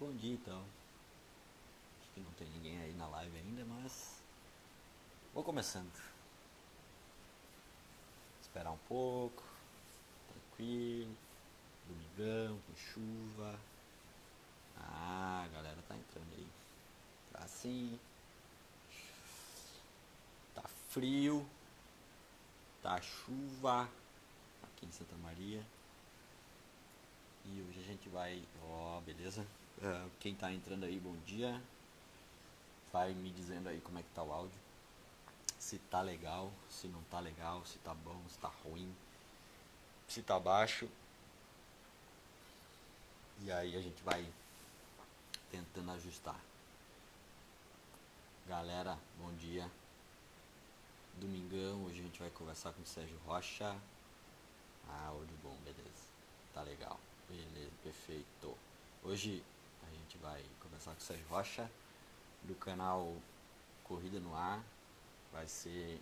Bom dia então. Acho que não tem ninguém aí na live ainda, mas vou começando. Esperar um pouco, tranquilo, domingão, com chuva. Ah, a galera tá entrando aí. Tá assim, tá frio, tá chuva aqui em Santa Maria. E hoje a gente vai. Ó, beleza? Quem tá entrando aí, bom dia. Vai me dizendo aí como é que tá o áudio. Se tá legal, se não tá legal, se tá bom, se tá ruim, se tá baixo. E aí a gente vai tentando ajustar. Galera, bom dia. Domingão, hoje a gente vai conversar com o Sérgio Rocha. Ah, áudio bom, beleza. Tá legal. Beleza, perfeito. Hoje a gente vai conversar com o Sérgio Rocha do canal Corrida no Ar. Vai ser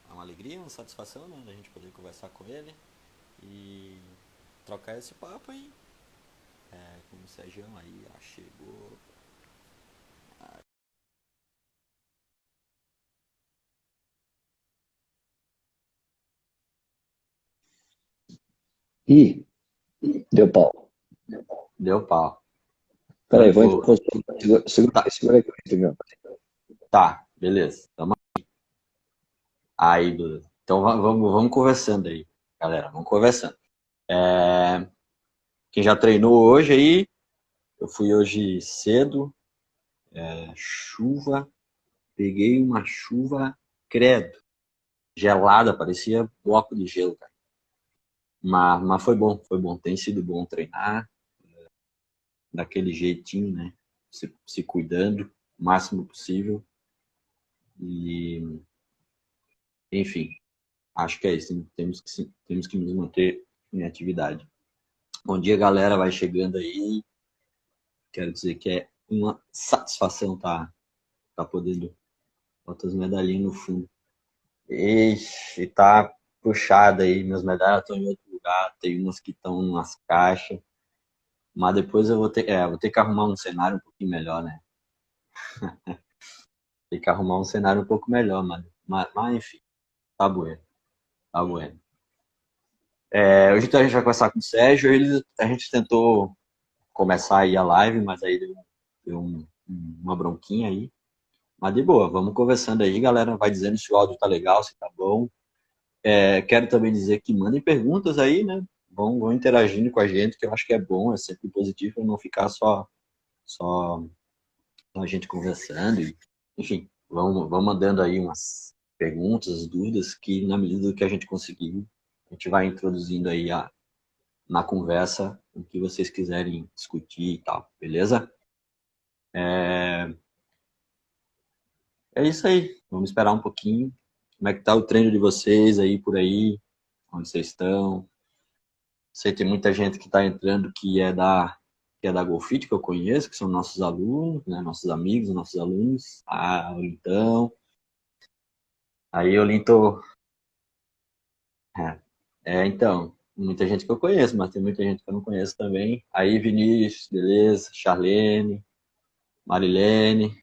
uma alegria, uma satisfação, né, da gente poder conversar com ele e trocar esse papo aí. Com o Sérgio aí, chegou. Ih, deu pau. Deu pau. Peraí, Trancou. segura Tá, aí que eu entro, meu. tá, beleza. Aí, beleza. Então vamos conversando aí, galera. Vamos conversando. Quem já treinou hoje aí, eu fui hoje cedo, chuva, peguei uma chuva, credo, gelada, parecia bloco de gelo, cara. Mas foi bom, foi bom. Tem sido bom treinar daquele jeitinho, né? Se cuidando o máximo possível. E, enfim, acho que é isso. Temos que nos manter em atividade. Bom dia, galera. Vai chegando aí. Quero dizer que é uma satisfação tá podendo botar as medalhinhas no fundo. Ixi, tá puxado aí. Minhas medalhas estão em outro lugar. Tem umas que estão nas caixas. Mas depois vou ter que arrumar um cenário um pouquinho melhor, né? Tem que arrumar um cenário um pouco melhor, mano. Mas enfim, tá bueno. Tá bueno. Hoje então a gente vai conversar com o Sérgio. A gente tentou começar aí a live, mas aí deu uma bronquinha aí. Mas de boa, vamos conversando aí, galera. Vai dizendo se o áudio tá legal, se tá bom. Quero também dizer que mandem perguntas aí, né? Vão interagindo com a gente, que eu acho que é bom, é sempre positivo não ficar só a gente conversando. Enfim, vamos mandando aí umas perguntas, dúvidas, que na medida do que a gente conseguir, a gente vai introduzindo aí na conversa o que vocês quiserem discutir e tal, beleza? É isso aí, vamos esperar um pouquinho. Como é que tá o treino de vocês aí por aí? Onde vocês estão? Sei que tem muita gente que está entrando que é da Golfit, que eu conheço, que são nossos alunos, né? Nossos amigos, nossos alunos. Ah, então. Aí, Olinto. Então. Muita gente que eu conheço, mas tem muita gente que eu não conheço também. Aí, Vinícius, beleza? Charlene, Marilene.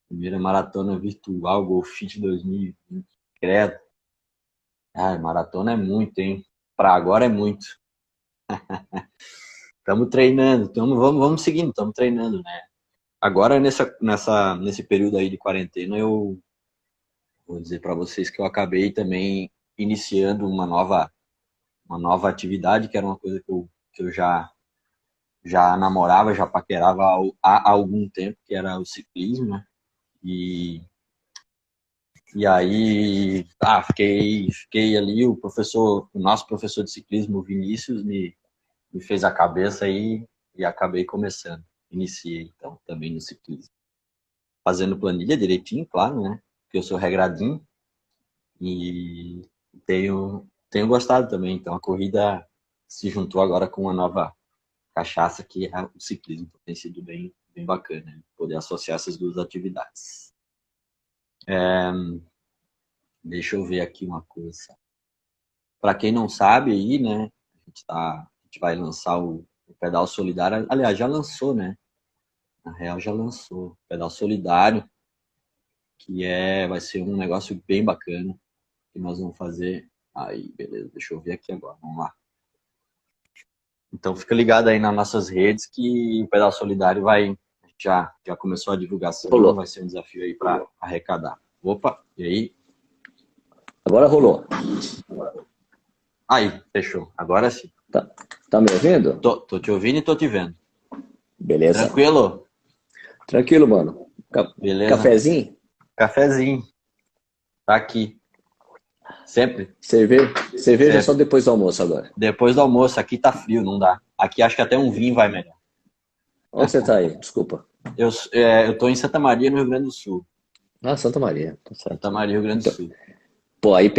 Primeira maratona virtual, Golfit 2020. Credo. Ah, maratona é muito, hein? Para agora é muito. Estamos treinando, vamos seguindo, estamos treinando, né? Agora, nesse período aí de quarentena, eu vou dizer para vocês que eu acabei também iniciando uma nova atividade, que era uma coisa que eu já namorava, já paquerava há algum tempo, que era o ciclismo, né? E, e aí, fiquei ali, o nosso professor de ciclismo, o Vinícius, me fez a cabeça aí e acabei começando. Iniciei, então, também no ciclismo. Fazendo planilha direitinho, claro, né? Porque eu sou regradinho e tenho gostado também. Então a corrida se juntou agora com uma nova cachaça que é o ciclismo. Então, tem sido bem bacana, né? Poder associar essas duas atividades. Deixa eu ver aqui uma coisa. Para quem não sabe aí, né? A gente vai lançar o Pedal Solidário, aliás, já lançou, né? Na real, já lançou. Pedal Solidário, que vai ser um negócio bem bacana, que nós vamos fazer. Aí, beleza, deixa eu ver aqui agora, vamos lá. Então fica ligado aí nas nossas redes que o Pedal Solidário já começou a divulgação, Rolou. vai ser um desafio aí para arrecadar. Opa, e aí? Agora rolou. Aí, fechou. Agora sim. Tá me ouvindo? Tô te ouvindo e tô te vendo. Beleza. Tranquilo? Tranquilo, mano. Beleza. Cafezinho? Cafezinho. Tá aqui. Sempre. Cerveja só depois do almoço agora. Depois do almoço. Aqui tá frio, não dá. Aqui acho que até um vinho vai melhor. Onde você tá aí? Desculpa. Eu tô em Santa Maria, no Rio Grande do Sul. Santa Maria. Tá certo. Santa Maria, Rio Grande do Sul. Pô, aí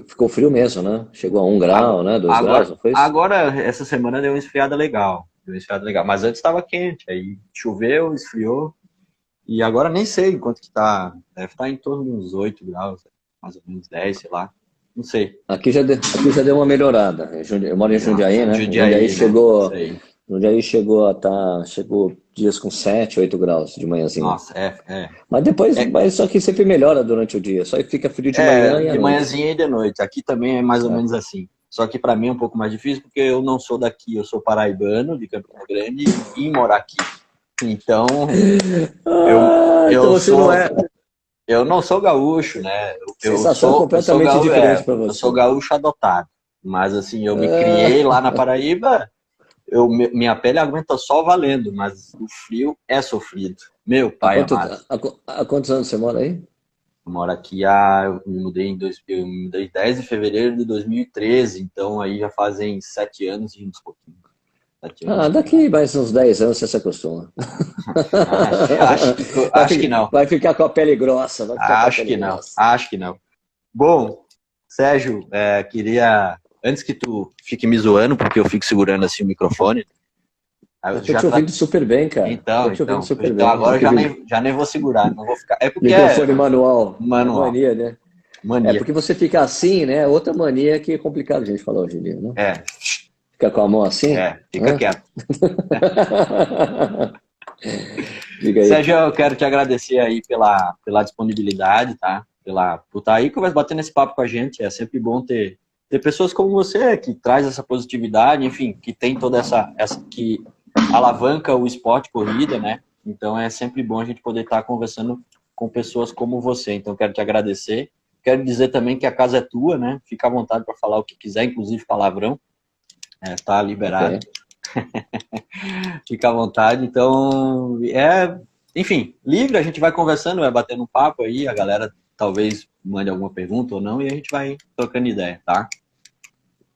ficou frio mesmo, né? Chegou a 1 grau, né? 2 graus, não foi isso? Agora, essa semana deu uma esfriada legal. Mas antes estava quente. Aí choveu, esfriou. E agora nem sei quanto que tá. Deve estar em torno de uns 8 graus, mais ou menos 10, sei lá. Não sei. Aqui já deu uma melhorada. Eu moro em Jundiaí, né? Jundiaí chegou. Né? Jundiaí chegou dias com 7, 8 graus de manhãzinho. Nossa, Mas depois, só que sempre melhora durante o dia. Só que fica frio de manhã e à de noite. manhãzinha e de noite. Aqui também é mais ou menos assim. Só que para mim é um pouco mais difícil porque eu não sou daqui, eu sou paraibano, de Campina Grande, e vim morar aqui. Então, então você não é. Eu não sou gaúcho, né? Sensação completamente diferente para você. Eu sou gaúcho adotado. Mas assim, eu me criei lá na Paraíba, minha pele aguenta sol valendo, mas o frio é sofrido. Meu pai amado. Há quantos anos você mora aí? Eu moro aqui, eu me mudei em 10 de fevereiro de 2013, então aí já fazem 7 anos e uns pouquinho. Daqui mais uns 10 anos você se acostuma. Acho que não. Vai ficar com a pele grossa. Acho que não. Bom, Sérgio, queria, antes que tu fique me zoando, porque eu fico segurando assim o microfone. Eu tô te ouvindo super bem, cara. Então agora eu já nem vou segurar, não vou ficar. É porque microfone manual. Mania, né? Mania. É porque você fica assim, né? Outra mania que é complicado a gente falar hoje em dia, né? Fica com a mão assim? Fica quieto. Diga aí. Sérgio, eu quero te agradecer aí pela disponibilidade, tá? Por estar aí, que vai bater nesse papo com a gente. É sempre bom ter pessoas como você, que traz essa positividade, enfim, que tem toda essa que alavanca o esporte corrida, né? Então é sempre bom a gente poder estar conversando com pessoas como você. Então quero te agradecer. Quero dizer também que a casa é tua, né? Fica à vontade para falar o que quiser, inclusive palavrão. Tá liberado. Okay. Fica à vontade. Então, enfim, livre, a gente vai conversando, vai batendo um papo aí, a galera talvez mande alguma pergunta ou não, e a gente vai trocando ideia, tá?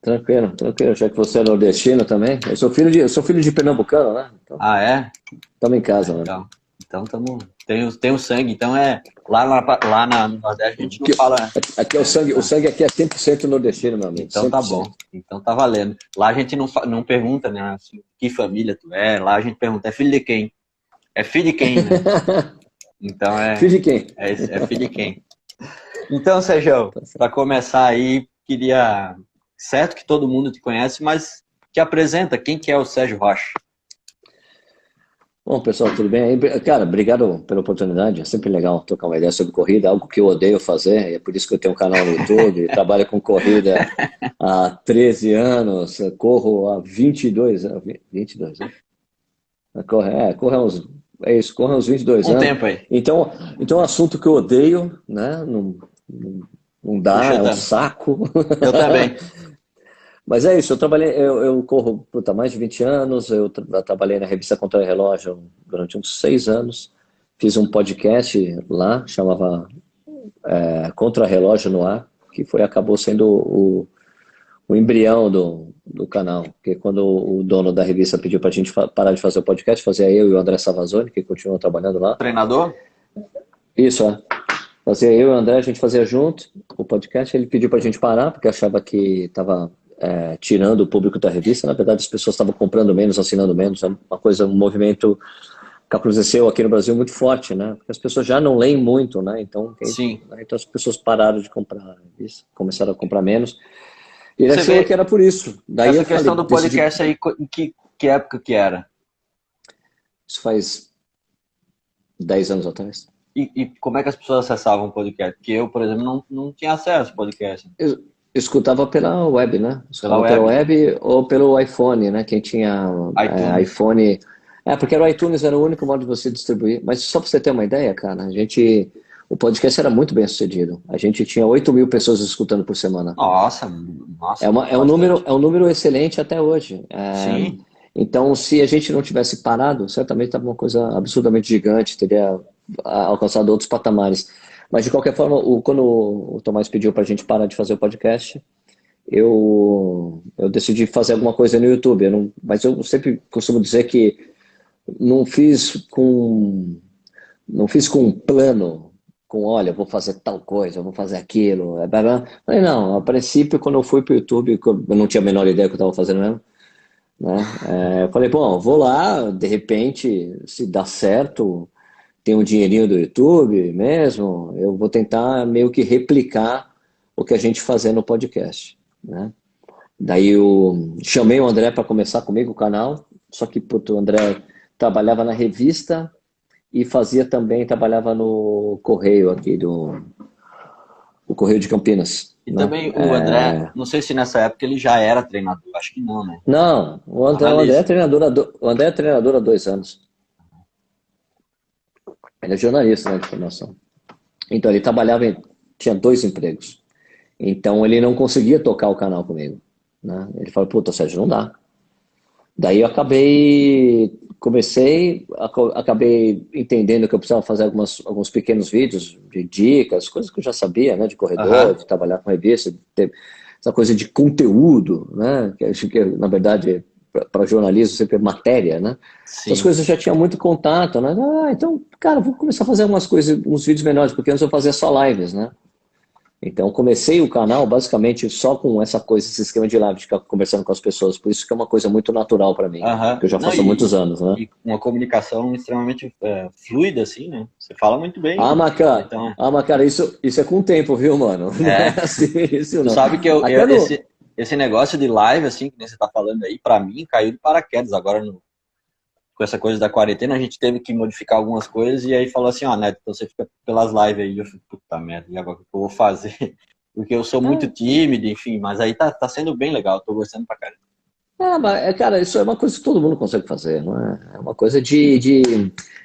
Tranquilo. Já que você é nordestino também. Eu sou filho de pernambucano, né? Então, estamos em casa, né? Então tem o sangue. Então lá no Nordeste a gente não fala. Aqui é o sangue aqui é 100% nordestino, meu amigo. Então 100%. Tá bom. Então tá valendo. Lá a gente não pergunta, né? Assim, que família tu é. Lá a gente pergunta, é filho de quem? É filho de quem, né? Então filho de quem? É filho de quem? Então, Sérgio, para começar aí, queria. Certo que todo mundo te conhece, mas te apresenta. Quem que é o Sérgio Rocha? Bom, pessoal, tudo bem aí? Cara, obrigado pela oportunidade. É sempre legal trocar uma ideia sobre corrida, algo que eu odeio fazer. É por isso que eu tenho um canal no YouTube, trabalho com corrida há 13 anos, corro há 22 anos. 22, né? Corre uns 22 anos. Tempo aí. Então, é um assunto que eu odeio, né? Não dá, é um saco. Eu também. Mas é isso, eu corro há mais de 20 anos, eu trabalhei na revista Contra Relógio durante uns 6 anos, fiz um podcast lá, chamava Contra Relógio no Ar, que acabou sendo o embrião do canal, porque quando o dono da revista pediu pra gente parar de fazer o podcast, fazia eu e o André Savazone, que continuam trabalhando lá. Treinador? Isso, fazia eu e o André, a gente fazia junto o podcast, ele pediu pra gente parar, porque achava que estava tirando o público da revista. Na verdade, as pessoas estavam comprando menos, assinando menos. É um movimento que aconteceu aqui no Brasil muito forte, né? Porque as pessoas já não leem muito, né? Então, Sim. Então as pessoas pararam de comprar a revista, começaram a comprar menos. E ele achou que era por isso. Daí essa questão do podcast aí, que época que era? Isso faz 10 anos atrás. E como é que as pessoas acessavam o podcast? Porque eu, por exemplo, não tinha acesso ao podcast. Eu escutava pela web, né? Pela Escutava pela web, né? web ou pelo iPhone, né? Quem tinha iTunes. iPhone. Porque o iTunes era o único modo de você distribuir. Mas só para você ter uma ideia, cara, o podcast era muito bem sucedido. A gente tinha 8.000 pessoas escutando por semana. Nossa, É, nossa, é um número, bastante. é um número excelente até hoje. Sim. Então, se a gente não tivesse parado, certamente estava uma coisa absurdamente gigante, teria alcançado outros patamares. Mas, de qualquer forma, quando o Tomás pediu para a gente parar de fazer o podcast, eu decidi fazer alguma coisa no YouTube. Mas eu sempre costumo dizer que não fiz com, não fiz com um plano, olha, vou fazer tal coisa, vou fazer aquilo. Falei, não, a princípio, quando eu fui para o YouTube, eu não tinha a menor ideia do que eu estava fazendo mesmo, né? Eu falei, bom, vou lá, de repente, se dá certo, tem um dinheirinho do YouTube mesmo, eu vou tentar meio que replicar o que a gente fazia no podcast, né? Daí eu chamei o André para começar comigo o canal, só que puto, o André trabalhava na revista e trabalhava no Correio aqui, o Correio de Campinas, E né? também o André, não sei se nessa época ele já era treinador, acho que não, né? Não, o André é Jornalista. treinador, o André é treinador há 2 anos. Ele é jornalista, né, de formação. Então ele tinha 2 empregos. Então ele não conseguia tocar o canal comigo, né? Ele falou, puta, Sérgio, não dá. Daí eu acabei entendendo que eu precisava fazer alguns pequenos vídeos de dicas, coisas que eu já sabia, né, de corredor, Aham, de trabalhar com revista, de ter essa coisa de conteúdo, né, que acho que, na verdade, para jornalismo sempre é matéria, né? Essas sim. coisas eu já tinha muito contato, né? Então, cara, vou começar a fazer algumas coisas, uns vídeos menores, porque antes eu fazia só lives, né? Então, comecei o canal basicamente só com essa coisa, esse esquema de live, de ficar conversando com as pessoas. Por isso que é uma coisa muito natural para mim, Aham. que eu já Não, faço há muitos anos, né? e uma comunicação extremamente fluida, assim, né? Você fala muito Ah, bem. Maca, Então, isso é com o tempo, viu, mano? Não é é. assim, isso Tu não. sabe que Até no. esse negócio de live, assim, que nem você tá falando aí, pra mim, caiu de paraquedas. Agora, com essa coisa da quarentena, a gente teve que modificar algumas coisas e aí falou assim, ó, Neto, então você fica pelas lives aí. Eu fico, puta merda, e agora o que eu vou fazer? Porque eu sou muito tímido, enfim, mas aí tá sendo bem legal, tô gostando pra caramba. Mas, cara, isso é uma coisa que todo mundo consegue fazer, não é? É uma coisa de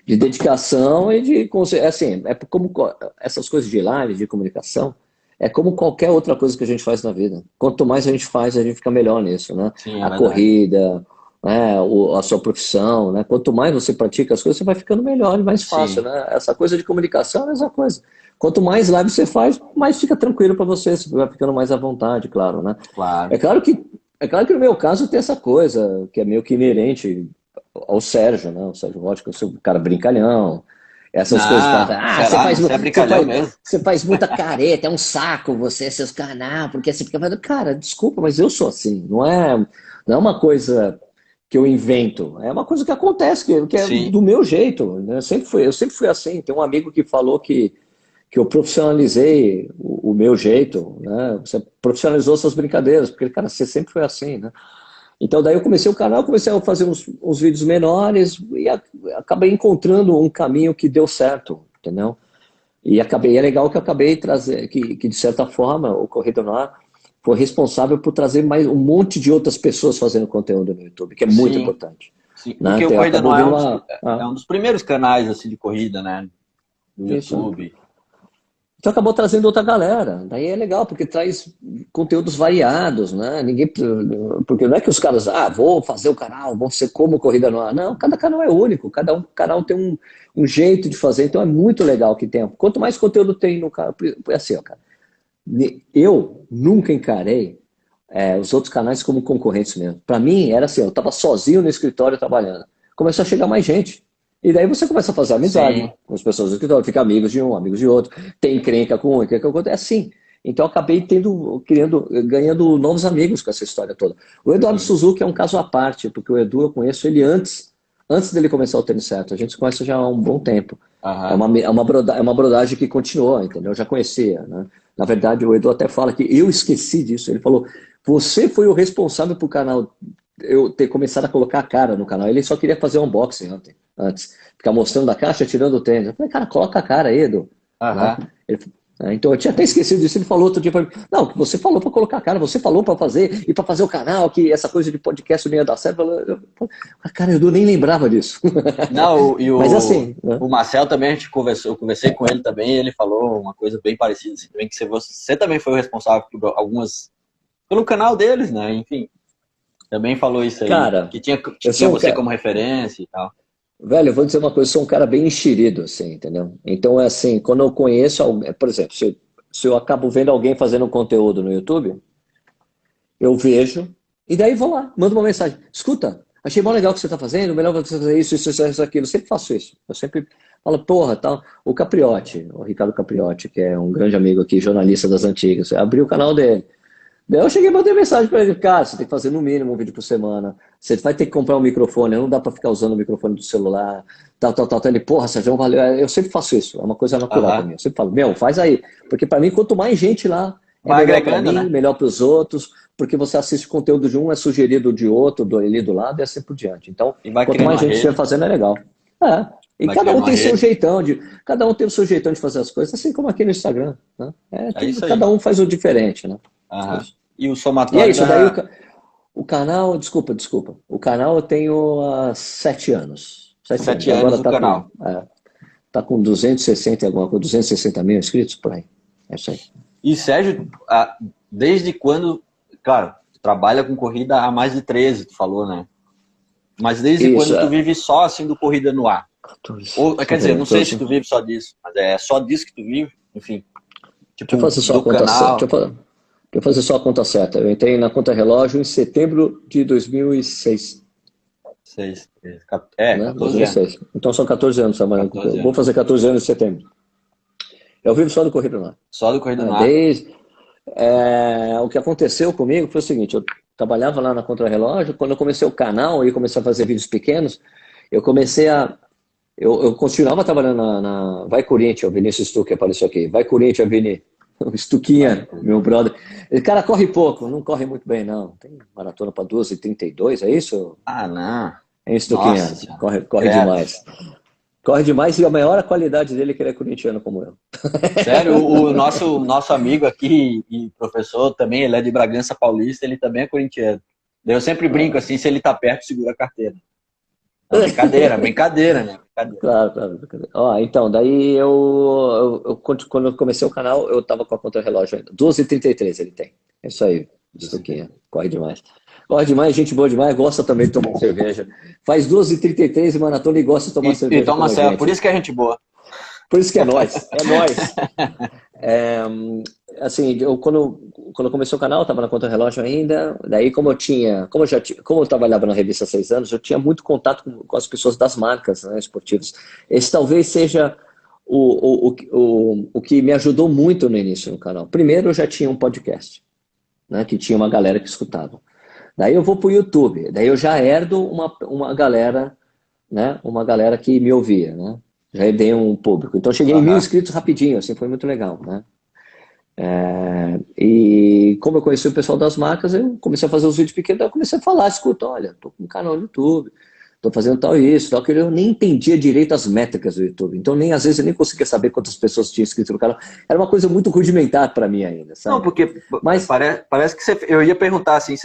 dedicação e assim, é como essas coisas de live, de comunicação, é como qualquer outra coisa que a gente faz na vida. Quanto mais a gente faz, a gente fica melhor nisso, né? Sim, é A verdade. corrida, né? A sua profissão, né? Quanto mais você pratica as coisas, você vai ficando melhor e mais fácil, Sim, né? Essa coisa de comunicação é a mesma coisa. Quanto mais live você faz, mais fica tranquilo para você vai ficando mais à vontade, claro, né? claro. É claro que, é claro que no meu caso tem essa coisa que é meio que inerente ao Sérgio, né? O Sérgio Rocha, que eu sou um cara brincalhão, essas coisas. Fala, Não, você será? faz, Você é você brincalhão faz, mesmo? você faz muita careta, é um saco você, seus canal, porque você fica falando, cara, desculpa, mas eu sou assim, não é uma coisa que eu invento, é uma coisa que acontece, que é Sim. do meu jeito, né? Eu sempre fui assim. Tem um amigo que falou que eu profissionalizei o meu jeito, né? Você profissionalizou suas brincadeiras, porque, cara, você sempre foi assim, né? Então, daí eu comecei o canal, comecei a fazer uns vídeos menores e acabei encontrando um caminho que deu certo, entendeu? É legal que eu acabei trazer, que de certa forma o Corrida no Ar foi responsável por trazer mais um monte de outras pessoas fazendo conteúdo no YouTube, que é muito Sim, importante, sim. né? Porque o Corrida no Acabou Ar vindo uma. é um dos primeiros canais assim de corrida, né? Do Isso. YouTube. Então acabou trazendo outra galera. Daí é legal, porque traz conteúdos variados, né? Porque não é que os caras, vou fazer o canal, vou ser como Corrida no Ar. Não, cada canal é único, cada canal tem um jeito de fazer, então é muito legal que tenha. Quanto mais conteúdo tem no canal, é assim, ó, cara. Eu nunca encarei os outros canais como concorrentes mesmo. Para mim era assim, eu estava sozinho no escritório trabalhando. Começou a chegar mais gente. E daí você começa a fazer amizade Sim, com as pessoas do escritório, fica amigos de um, amigos de outro, tem encrenca com um, encrenca com outro, é assim. Então eu acabei ganhando novos amigos com essa história toda. O Eduardo sim. Suzuki é um caso à parte, porque o Edu eu conheço ele antes dele começar o tênis certo. A gente se conhece já há um bom tempo. É Aham. uma, é uma, broda- é uma brodagem que continuou, entendeu? Eu já conhecia, né? Na verdade, o Edu até fala que eu esqueci disso. Ele falou: você foi o responsável por o canal eu ter começado a colocar a cara no canal. Ele só queria fazer unboxing antes. Ficar mostrando a caixa, tirando o tênis. Eu falei, cara, coloca a cara aí, Edu. Né? Aham. Então, eu tinha até esquecido disso. Ele falou outro dia pra mim, não, você falou para colocar a cara, você falou para fazer, e para fazer o canal, que essa coisa de podcast não ia dar certo. Cara, eu nem lembrava disso. Não, e Mas assim, né? o Marcel também, a gente conversou, eu conversei com ele também, e ele falou uma coisa bem parecida, assim, também, que você também foi o responsável por algumas, pelo canal deles, né? Enfim, também falou isso aí, Cara, que tinha eu sou um você cara, como referência e tal. velho, eu vou dizer uma coisa, eu sou um cara bem enxerido, assim, entendeu? Então, é assim, quando eu conheço alguém, por exemplo, se eu acabo vendo alguém fazendo um conteúdo no YouTube, eu vejo, e daí vou lá, mando uma mensagem. Escuta, achei mó legal o que você está fazendo, melhor você fazer isso, aquilo. Eu sempre faço isso. Eu sempre falo, porra, tal. O Capriotti, o Ricardo Capriotti, que é um grande amigo aqui, jornalista das antigas, abriu o canal dele. Daí eu cheguei e mandei mensagem para ele, cara, você tem que fazer no mínimo um vídeo por semana, você vai ter que comprar um microfone, não dá para ficar usando o microfone do celular, tal. Ele, porra, Sérgio, valeu. Eu sempre faço isso, é uma coisa natural para Aham. mim. Eu sempre falo, meu, faz aí. Porque para mim, quanto mais gente lá, é Vai melhor para agregando, mim, né? melhor para os outros, porque você assiste conteúdo de um, é sugerido de outro, ali do lado, e assim por diante. Então, E vai quanto criando mais uma gente estiver rede, fazendo, é legal. É. E vai cada criando um uma tem seu rede, jeitão cada um tem o seu jeitão de fazer as coisas, assim como aqui no Instagram, né? é isso Cada aí. um faz o diferente, né? É Aham. isso. E o E é somatório isso, daí da... o canal, desculpa. O canal eu tenho há 7 anos. 7 anos. 7 anos Agora do canal. tá com 260 e alguma coisa, 260 mil inscritos por aí. É isso aí. E Sérgio, desde quando, claro, tu trabalha com corrida há mais de 13, tu falou, né? Mas desde Isso, quando tu vive só assim do corrida no ar? 14, Ou, quer dizer, não sei se 14. tu vive só disso, mas é só disso que tu vive, enfim. Deixa eu Tipo, fazer só a do conta certa. canal. Deixa eu fazer só a conta certa. Eu entrei na conta relógio em setembro de 2006, 6, né? 14 anos. 2006. Então são 14 anos trabalhando com. 14 Vou anos. fazer 14 anos em setembro. Eu vivo só do Corrida no Ar. Só do corrida no ar. Desde, o que aconteceu comigo foi o seguinte, eu trabalhava lá na Contra-Relógio, quando eu comecei o canal e comecei a fazer vídeos pequenos, eu comecei a... Eu continuava trabalhando na Vai Corinthians, o Vinícius Stuck apareceu aqui. Vai Corinthians, Vini. O Vai, Stuquinha, meu brother. Ele, cara, corre pouco, não corre muito bem, não. Tem maratona para 2:32, é isso? ah, não. Hein, Nossa Stuquinha? senhora. Corre Credo. demais. Corre demais e a maior qualidade dele é que ele é corintiano como eu. Sério, o nosso amigo aqui e professor também, ele é de Bragança Paulista, ele também é corintiano. Daí eu sempre brinco assim, se ele tá perto, segura a carteira. Não, brincadeira, né? Brincadeira. Claro. Ó, então, daí quando eu comecei o canal, eu tava com a contra-relógio ainda. 2:33 ele tem. É isso aí, Stuquinha. Corre demais. Corre demais, gente boa demais, gosta também de tomar cerveja. Faz 2:33 e maratona e gosta de tomar E cerveja toma como a céu, por gente. isso que é gente boa. Por isso que é nós, é nós. É, assim, quando eu comecei o canal, eu estava na contra-relógio ainda. Daí, como eu trabalhava na revista há 6 anos, eu tinha muito contato com as pessoas das marcas, né, esportivas. Esse talvez seja o que me ajudou muito no início no canal. Primeiro, eu já tinha um podcast, né, que tinha uma galera que escutava. Daí eu vou para o YouTube, daí eu já herdo uma galera, né, uma galera que me ouvia, né? Já herdei um público. Então eu cheguei em 1.000 Aham. inscritos rapidinho, assim, foi muito legal, né? E como eu conheci o pessoal das marcas, eu comecei a fazer os vídeos pequenos, então eu comecei a falar, escuta, olha, tô com um canal no YouTube, tô fazendo tal isso, tal, que eu nem entendia direito as métricas do YouTube. Então nem às vezes eu nem conseguia saber quantas pessoas tinham inscrito no canal. Era uma coisa muito rudimentar para mim ainda, Não, sabe? porque Mas parece que eu ia perguntar assim,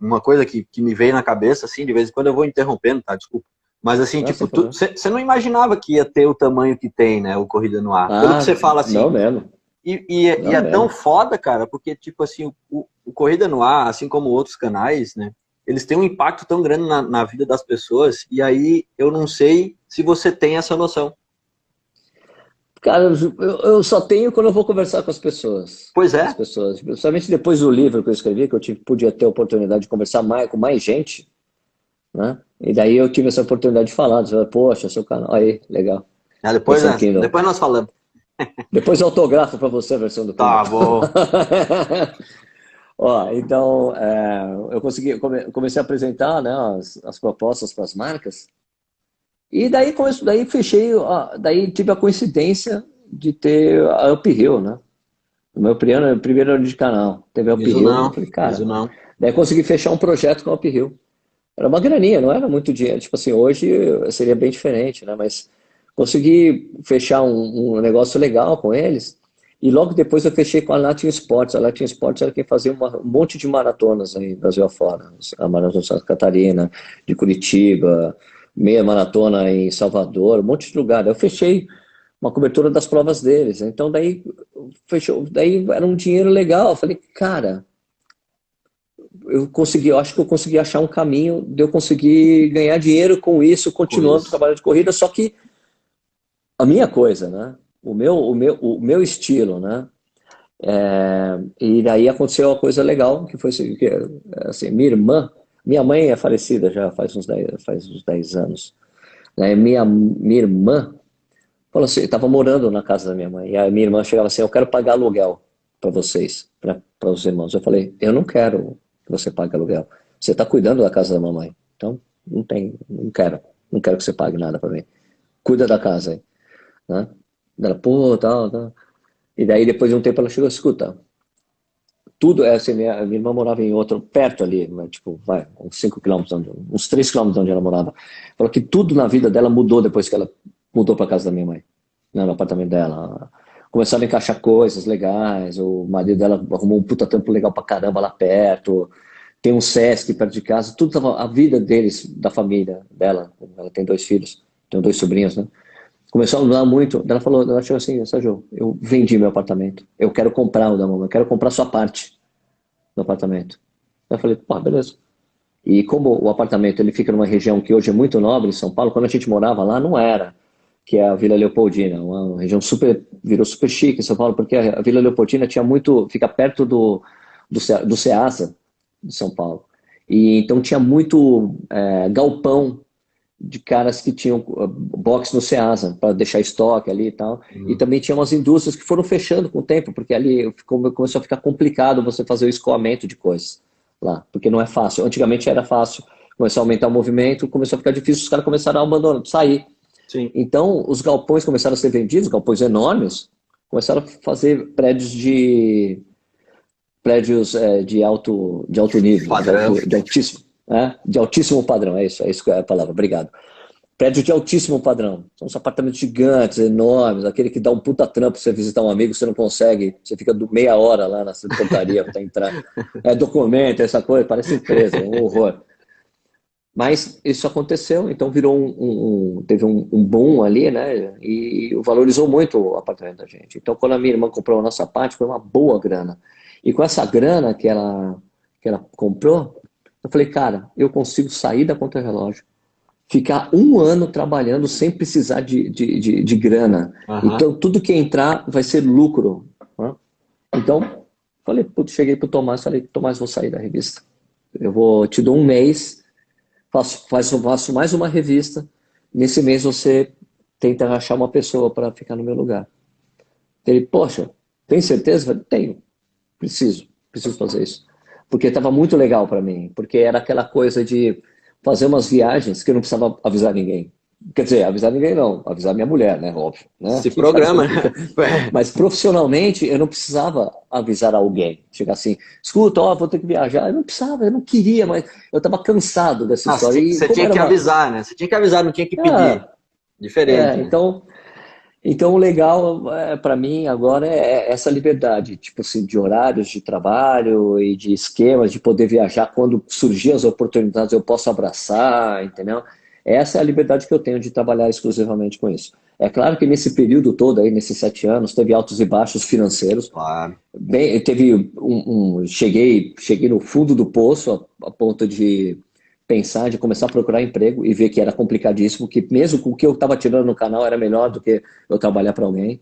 uma coisa que me veio na cabeça, assim, de vez em quando eu vou interrompendo, tá? Desculpa. Mas assim, não, tipo, sem problema. você não imaginava que ia ter o tamanho que tem, né? O Corrida no Ar. Pelo que você fala, assim. Não mesmo, E não é tão mesmo. foda, cara, porque, tipo assim, o Corrida no Ar, assim como outros canais, né? Eles têm um impacto tão grande na vida das pessoas, e aí eu não sei se você tem essa noção. Cara, eu só tenho quando eu vou conversar com as pessoas. Pois Com as é, pessoas. Principalmente depois do livro que eu escrevi, que podia ter a oportunidade de conversar com mais gente, né? E daí eu tive essa oportunidade de falar, poxa, seu canal, aí, legal, né? versão Kindle. Depois nós falamos. Depois eu autografo para você a versão do Kindle. Tá bom. Ó, então, eu comecei a apresentar, né, as propostas para as marcas, e daí fechei, daí tive a coincidência de ter a Up Hill, né? O meu primeiro ano de canal, teve a Up Isso Hill, eu não, falei, isso cara, não. daí consegui fechar um projeto com a Up Hill. Era uma graninha, não era muito dinheiro. Tipo assim, hoje seria bem diferente, né? Mas consegui fechar um negócio legal com eles. E logo depois eu fechei com a Latin Sports. A Latin Sports era quem fazia um monte de maratonas aí, Brasil afora. A Maratona de Santa Catarina, de Curitiba, meia maratona em Salvador, um monte de lugar. Eu fechei uma cobertura das provas deles. Então daí fechou, daí era um dinheiro legal. Eu falei, cara, eu acho que eu consegui achar um caminho de eu conseguir ganhar dinheiro com isso, Com continuando o isso. trabalho de corrida, só que a minha coisa, né? O meu estilo, né? E daí aconteceu uma coisa legal, que foi assim, assim, minha mãe é falecida já faz uns 10 anos, né? Minha irmã falou assim, estava morando na casa da minha mãe, e a minha irmã chegava assim, eu quero pagar aluguel para vocês, para os irmãos. Eu falei, eu não quero que você pague aluguel. Você está cuidando da casa da mamãe, então não quero que você pague nada para mim. Cuida da casa aí, né? Ela, pô, tal, tal. E daí depois de um tempo ela chegou, escuta, tudo é assim, minha irmã morava em outro, perto ali, né, tipo, vai, uns 5 quilômetros, uns 3 quilômetros onde ela morava. Falou que tudo na vida dela mudou depois que ela mudou para casa da minha mãe, né, no apartamento dela. Começaram a encaixar coisas legais, o marido dela arrumou um puta trampo legal pra caramba lá perto, tem um Sesc perto de casa, tudo tava, a vida deles, da família dela, ela tem 2 filhos, tem 2 sobrinhos, né? Começou a mudar muito. Ela falou, ela achou assim, Sérgio, eu vendi meu apartamento. Eu quero comprar o da mamãe, eu quero comprar sua parte do apartamento. Eu falei, pô, beleza. E como o apartamento ele fica numa região que hoje é muito nobre em São Paulo, quando a gente morava lá não era, que é a Vila Leopoldina, uma região super, virou super chique em São Paulo, porque a Vila Leopoldina tinha muito, fica perto do Ceasa de São Paulo. E então tinha muito galpão de caras que tinham box no Ceasa para deixar estoque ali e tal. E Uhum. também tinha umas indústrias que foram fechando com o tempo, porque ali começou a ficar complicado você fazer o escoamento de coisas lá, porque não é fácil. Antigamente era fácil, começou a aumentar o movimento, começou a ficar difícil, os caras começaram a abandonar, sair. Sim. Então, os galpões começaram a ser vendidos, galpões enormes, começaram a fazer prédios de alto nível, Padrão. de altíssimo padrão, é isso que é a palavra, obrigado. Prédio de altíssimo padrão. São os apartamentos gigantes, enormes, aquele que dá um puta trampo pra você visitar um amigo, você não consegue, você fica meia hora lá na portaria para entrar. É documento, essa coisa, parece empresa, é um horror. Mas isso aconteceu, então virou teve um boom ali, né? E valorizou muito o apartamento da gente. Então, quando a minha irmã comprou a nossa parte, foi uma boa grana. E com essa grana que ela comprou, eu falei, cara, eu consigo sair da conta-relógio, ficar um ano trabalhando sem precisar de grana. Aham. Então, tudo que entrar vai ser lucro, né? Então, falei, putz, cheguei pro Tomás, falei, Tomás, vou sair da revista. Te dou um mês, faço mais uma revista. Nesse mês você tenta achar uma pessoa para ficar no meu lugar. Ele, poxa, tem certeza? Eu falei, tenho, preciso fazer isso. Porque estava muito legal para mim, porque era aquela coisa de fazer umas viagens que eu não precisava avisar ninguém. Quer dizer, avisar ninguém não, avisar minha mulher, né? Óbvio, né? Se programa, né? Mas profissionalmente eu não precisava avisar alguém. Chegar assim, escuta, ó, vou ter que viajar. Eu não precisava, eu não queria, mas eu estava cansado dessa Ah, história. E você como tinha era que uma. avisar, né? Você tinha que avisar, não tinha que pedir. Ah, Diferente, né? então, o legal para mim agora é essa liberdade, tipo assim, de horários de trabalho e de esquemas, de poder viajar quando surgir as oportunidades eu posso abraçar, entendeu? Essa é a liberdade que eu tenho de trabalhar exclusivamente com isso. É claro que nesse período todo aí, nesses 7 anos, teve altos e baixos financeiros. Claro. Bem, cheguei no fundo do poço a ponto de pensar, de começar a procurar emprego e ver que era complicadíssimo, que mesmo com o que eu estava tirando no canal era melhor do que eu trabalhar para alguém.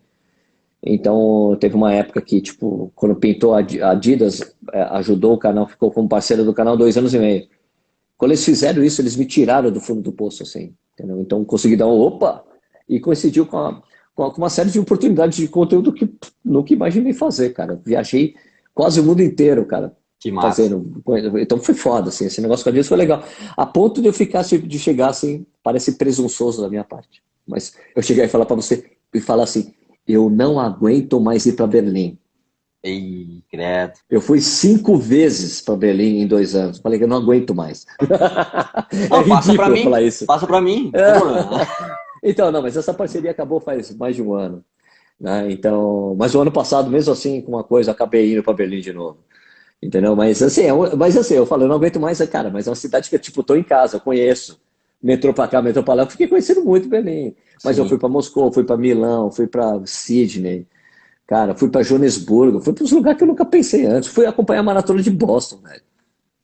Então, teve uma época que, tipo, quando pintou a Adidas, ajudou o canal, ficou como parceiro do canal 2 anos e meio. Quando eles fizeram isso, eles me tiraram do fundo do poço, assim, entendeu? Então, consegui dar um opa e coincidiu com uma série de oportunidades de conteúdo que nunca imaginei fazer, cara. Viajei quase o mundo inteiro, cara, Que massa. fazendo. Então foi foda, assim, esse negócio com a Adidas foi legal. A ponto de eu ficar, tipo, de chegar assim, parece presunçoso da minha parte. Mas eu cheguei a falar para você e falar assim: eu não aguento mais ir para Berlim. Ei, credo. Eu fui 5 vezes para Berlim em 2 anos. Falei que eu não aguento mais. É Não, passa pra ridículo mim. falar isso. Passa pra mim. Não tem problema. Então, não, mas essa parceria acabou faz mais de um ano, né? Então, mas o ano passado, mesmo assim, com uma coisa, acabei indo para Berlim de novo. Entendeu? Mas assim, eu falo, eu não aguento mais, cara, mas é uma cidade que eu, tipo, tô em casa, eu conheço. Metrô pra cá, metrô pra lá, eu fiquei conhecendo muito Berlim. Mas eu fui Sim. para Moscou, fui para Milão, fui para Sydney, cara, fui para Joanesburgo, fui para uns lugares que eu nunca pensei antes. Fui acompanhar a maratona de Boston, velho.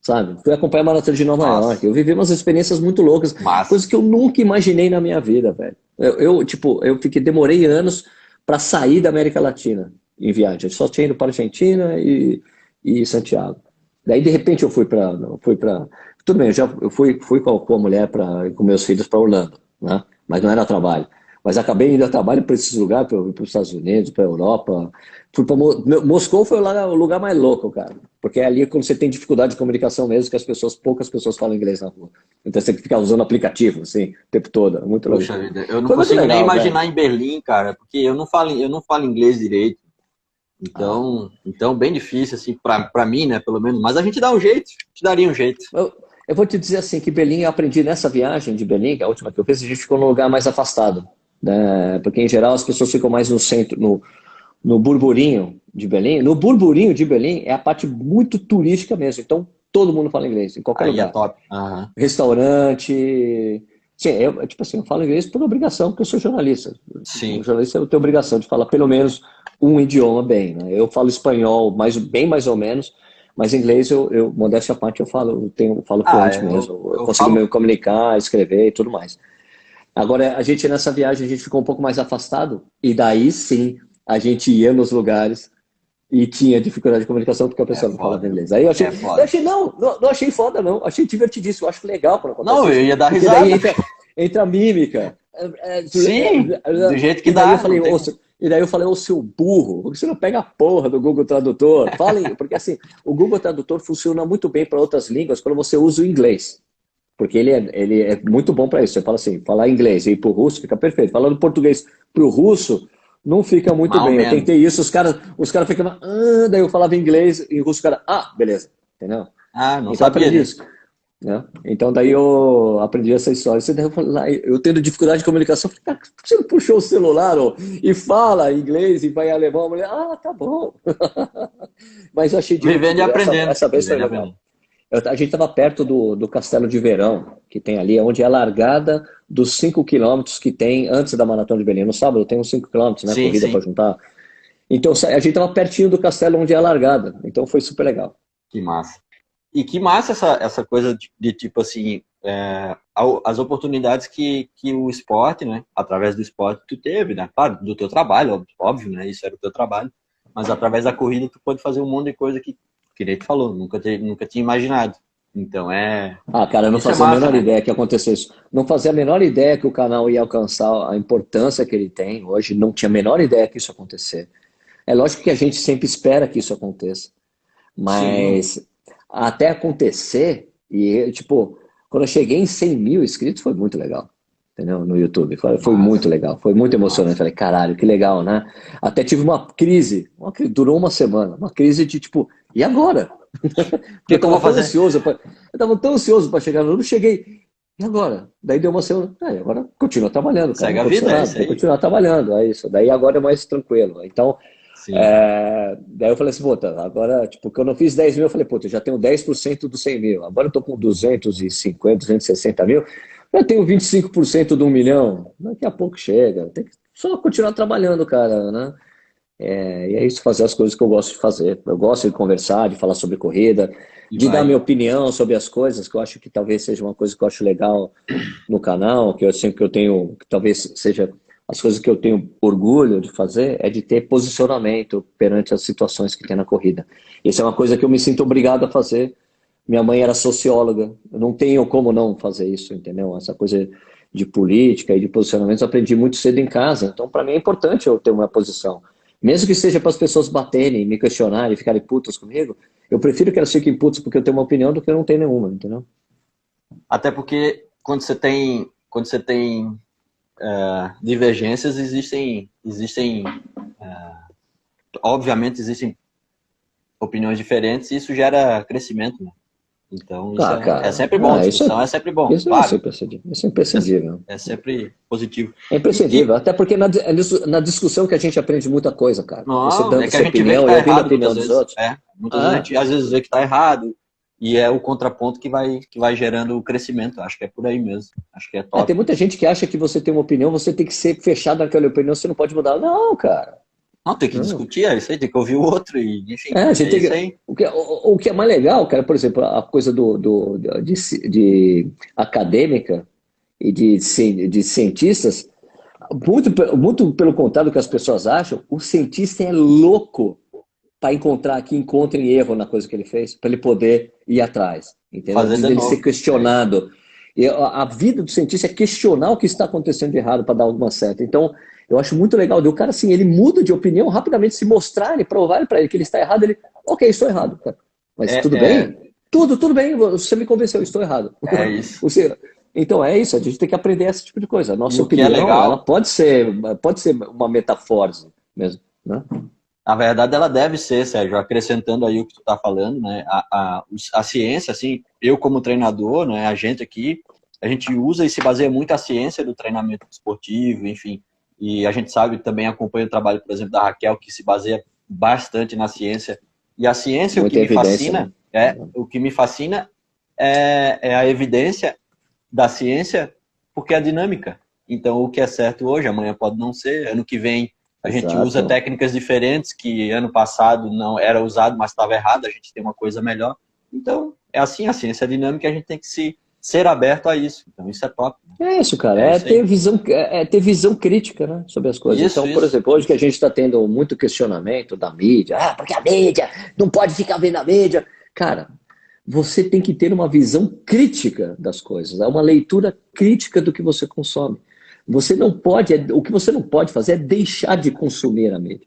Sabe? Fui acompanhar a maratona de Nova York. Nossa, Eu vivi umas experiências muito loucas, massa. coisas que eu nunca imaginei na minha vida, velho. Tipo, demorei anos para sair da América Latina em viagem. Eu só tinha ido para a Argentina e Santiago. Daí, de repente, eu fui para. Tudo bem, eu fui com a mulher com meus filhos para Orlando, né? Mas não era trabalho. Mas acabei indo a trabalho para esses lugares, para os Estados Unidos, para a Europa. Fui para Moscou, foi lá o lugar mais louco, cara. Porque é ali quando você tem dificuldade de comunicação mesmo, que poucas pessoas falam inglês na rua. Então você tem que ficar usando aplicativo, assim, o tempo todo. É muito legal. Puxa vida, eu não Foi muito consigo nem legal, velho. imaginar em Berlim, cara, porque eu não falo inglês direito. Ah, Então bem difícil, assim, pra mim, né, pelo menos. Mas a gente dá um jeito, a gente daria um jeito. eu vou te dizer assim, que Berlim, eu aprendi nessa viagem de Berlim, que é a última que eu fiz, a gente ficou num lugar mais afastado, né? Porque em geral as pessoas ficam mais no centro, no burburinho de Berlim. No burburinho de Berlim é a parte muito turística mesmo. Então todo mundo fala inglês, em qualquer Aí é lugar. top. Aham. Restaurante. Sim, tipo assim, eu falo inglês por obrigação, porque eu sou jornalista. O Sim. jornalista eu tenho obrigação de falar pelo menos um idioma bem, né? Eu falo espanhol bem mais ou menos, mas inglês modéstia à parte, eu falo Ah, fluente mesmo. Eu eu consigo falo. me comunicar, escrever e tudo mais. Agora, nessa viagem, a gente ficou um pouco mais afastado, e daí sim, a gente ia nos lugares e tinha dificuldade de comunicação porque a É pessoa não falava foda. inglês. Aí eu achei, É eu foda. achei não achei foda, não. Achei divertidíssimo. Eu acho legal quando acontece Não, eu isso. ia dar Porque daí risada. entra a mímica. Sim, do jeito que E daí eu dá, não falei, tem ô, como. ô seu burro, por que você não pega a porra do Google Tradutor? Falem, porque assim, o Google Tradutor funciona muito bem para outras línguas quando você usa o inglês. Porque ele é muito bom para isso. Você fala assim, falar inglês e ir pro russo fica perfeito. Falando português pro russo, não fica muito Mais ou bem. Eu menos. tentei isso, os cara ficavam, daí eu falava inglês e o russo, cara, beleza, entendeu? Ah, não Então eu sabia aprendi disso. isso, né? Então daí eu aprendi essa história. Daí eu falei, eu tendo dificuldade de comunicação, eu falei, cara, por que você não puxou o celular ó, e fala inglês e vai em alemão? A mulher, tá bom. Mas eu achei Vivendo e divertido. Essa, aprendendo. essa vez foi Vivendo e legal. aprendendo. A gente estava perto do Castelo de Verão, que tem ali, onde é a largada dos 5 quilômetros que tem antes da Maratona de Berlim. No sábado tem uns 5 quilômetros, né? Sim, Corrida para sim. juntar. Então a gente estava pertinho do castelo onde é a largada. Então foi super legal. Que massa. E que massa essa coisa de tipo assim, as oportunidades que o esporte, né, através do esporte tu teve, né, claro, do teu trabalho, óbvio, né, isso era o teu trabalho, mas através da corrida tu pode fazer um monte de coisa que nem tu falou, nunca tinha imaginado. Então Cara, eu não isso é fazia a massa, menor né? ideia que ia acontecer isso. Não fazia a menor ideia que o canal ia alcançar a importância que ele tem hoje. Não tinha a menor ideia que isso ia acontecer. É lógico que a gente sempre espera que isso aconteça. Sim, Mas até acontecer, tipo, quando eu cheguei em 100 mil inscritos, foi muito legal. Entendeu? No YouTube. Foi muito massa, legal, foi muito emocionante. massa. Falei, caralho, que legal, né? Até tive durou uma semana, uma crise de tipo, e agora? O Porque que que eu vou fazer? eu tava tão ansioso para chegar, eu não cheguei. E agora? Daí deu uma semana, agora continua trabalhando, cara, Segue não a aconteceu vida, é nada, isso vou aí. continuar trabalhando, é isso. Daí agora é mais tranquilo. Então, Sim. daí eu falei assim, puta, agora, tipo, quando eu fiz 10 mil, eu falei, puta, eu já tenho 10% dos 100 mil. Agora eu tô com 250, 260 mil. Eu tenho 25% de 1 milhão. Daqui a pouco chega. Tem que só continuar trabalhando, cara, né? E é isso, fazer as coisas que eu gosto de fazer. Eu gosto de conversar, de falar sobre corrida, E de dar vai. minha opinião sobre as coisas, que eu acho que talvez seja uma coisa que eu acho legal no canal, que eu sempre que eu tenho, que talvez seja as coisas que eu tenho orgulho de fazer, é de ter posicionamento perante as situações que tem na corrida. Isso é uma coisa que eu me sinto obrigado a fazer. Minha mãe era socióloga, eu não tenho como não fazer isso, entendeu? Essa coisa de política e de posicionamentos eu aprendi muito cedo em casa, então para mim é importante eu ter uma posição. Mesmo que seja para as pessoas baterem, me questionarem, ficarem putas comigo, eu prefiro que elas fiquem putas porque eu tenho uma opinião do que eu não tenho nenhuma, entendeu? Até porque quando você tem divergências, obviamente existem opiniões diferentes e isso gera crescimento, né? Então, isso é sempre bom, discussão é sempre bom, isso claro. Isso é imprescindível. É sempre positivo. É imprescindível, até porque na discussão que a gente aprende muita coisa, cara. Você Não, dando é que a sua gente vê que opinião tá e ouvindo a errado opinião muitas dos vezes. outros. Muitas vezes a gente às vezes vê que tá errado e é o contraponto que vai gerando o crescimento. Acho que é por aí mesmo. Acho que é top. Tem muita gente que acha que você tem uma opinião, você tem que ser fechado naquela opinião, você não pode mudar. Não, cara. Não, tem que discutir, é isso aí, tem que ouvir o outro e, enfim, a gente tem isso aí. O que é mais legal, cara, por exemplo, a coisa de acadêmica e de cientistas, muito pelo contrário do que as pessoas acham, o cientista é louco para encontrar que encontre erro na coisa que ele fez, para ele poder ir atrás, entendeu? Fazer Antes de dele novo. ser questionado. E a vida do cientista é questionar o que está acontecendo de errado para dar alguma certa. Então, eu acho muito legal. O cara, assim, ele muda de opinião rapidamente, se mostrar e provar para ele que ele está errado, ele, ok, estou errado, cara. Mas tudo bem? Tudo bem, você me convenceu, estou errado. É isso. Então é isso, a gente tem que aprender esse tipo de coisa. A nossa opinião, é legal, ela pode ser uma metafórese mesmo, né? Na verdade, ela deve ser, Sérgio, acrescentando aí o que tu está falando, né? A ciência, assim, eu como treinador, né? A gente aqui, a gente usa e se baseia muito a ciência do treinamento esportivo, enfim. E a gente sabe, também acompanha o trabalho, por exemplo, da Raquel, que se baseia bastante na ciência. E a ciência, o que me fascina é a evidência da ciência, porque é dinâmica. Então, o que é certo hoje, amanhã pode não ser, ano que vem a gente usa técnicas diferentes que ano passado não era usado, mas estava errado, a gente tem uma coisa melhor. Então, é assim, a ciência é dinâmica e a gente tem que ser aberto a isso. Então, isso é top. É isso, cara. Ter visão crítica, né, sobre as coisas. Então, por exemplo, hoje que a gente está tendo muito questionamento da mídia, porque a mídia não pode ficar vendo a mídia. Cara, você tem que ter uma visão crítica das coisas, uma leitura crítica do que você consome. Você não pode, o que você não pode fazer é deixar de consumir a mídia.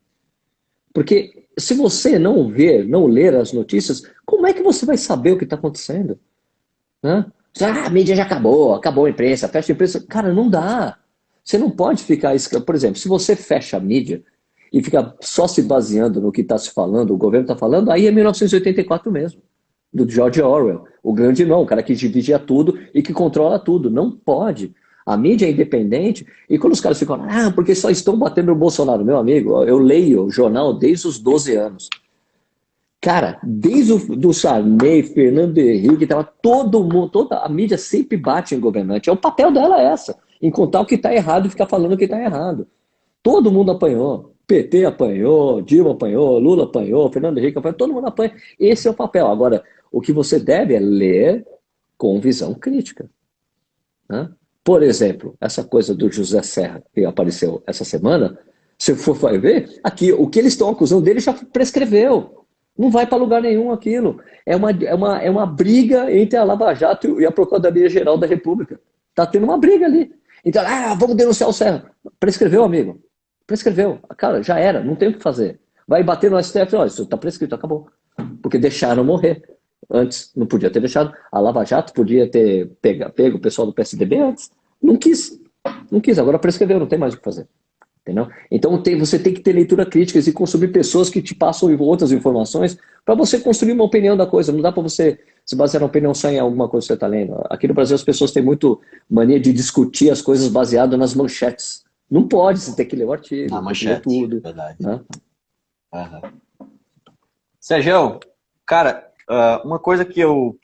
Porque se você não ler as notícias, como é que você vai saber o que está acontecendo? Né? A mídia já acabou a imprensa, fecha a imprensa. Cara, não dá. Você não pode ficar... Por exemplo, se você fecha a mídia e fica só se baseando no que está se falando, o governo está falando, aí é 1984 mesmo, do George Orwell. O grande não, o cara que dividia tudo e que controla tudo. Não pode. A mídia é independente, e quando os caras ficam, porque só estão batendo no Bolsonaro. Meu amigo, eu leio o jornal desde os 12 anos. Cara, desde o Sarney, Fernando Henrique, todo mundo, toda a mídia sempre bate em governante. O papel dela é essa, em contar o que está errado e ficar falando o que está errado. Todo mundo apanhou. PT apanhou, Dilma apanhou, Lula apanhou, Fernando Henrique apanhou, todo mundo apanha. Esse é o papel. Agora, o que você deve é ler com visão crítica. Né? Por exemplo, essa coisa do José Serra, que apareceu essa semana, se for ver, aqui, o que eles estão acusando dele já prescreveu. Não vai para lugar nenhum aquilo. É uma briga entre a Lava Jato e a Procuradoria-Geral da República. Está tendo uma briga ali. Então, vamos denunciar o Serra. Prescreveu, amigo. Prescreveu. Cara, já era, não tem o que fazer. Vai bater no STF, isso está prescrito, acabou. Porque deixaram morrer. Antes não podia ter deixado. A Lava Jato podia ter pego o pessoal do PSDB antes. Não quis. Agora prescreveu, não tem mais o que fazer. Entendeu? Então você tem que ter leitura crítica e consumir pessoas que te passam outras informações para você construir uma opinião da coisa. Não dá para você se basear na opinião só em alguma coisa que você está lendo. Aqui no Brasil as pessoas têm muito mania de discutir as coisas baseado nas manchetes. Não pode, você tem que ler o artigo, na manchete, tudo. Verdade. Né? Sérgio, cara, uma coisa que eu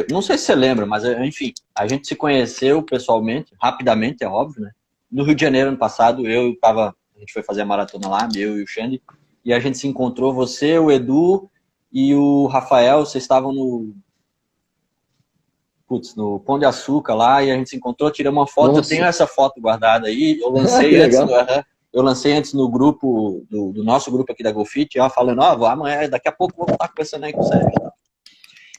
não sei se você lembra, mas enfim, a gente se conheceu pessoalmente, rapidamente, é óbvio, né? No Rio de Janeiro, ano passado, a gente foi fazer a maratona lá, eu e o Xande, e a gente se encontrou, você, o Edu e o Rafael, vocês estavam no Pão de Açúcar lá, e a gente se encontrou, tiramos uma foto. Nossa. Eu tenho essa foto guardada aí, eu lancei antes no grupo, do nosso grupo aqui da GoFit, falando, amanhã, daqui a pouco vou estar conversando aí com o Sérgio.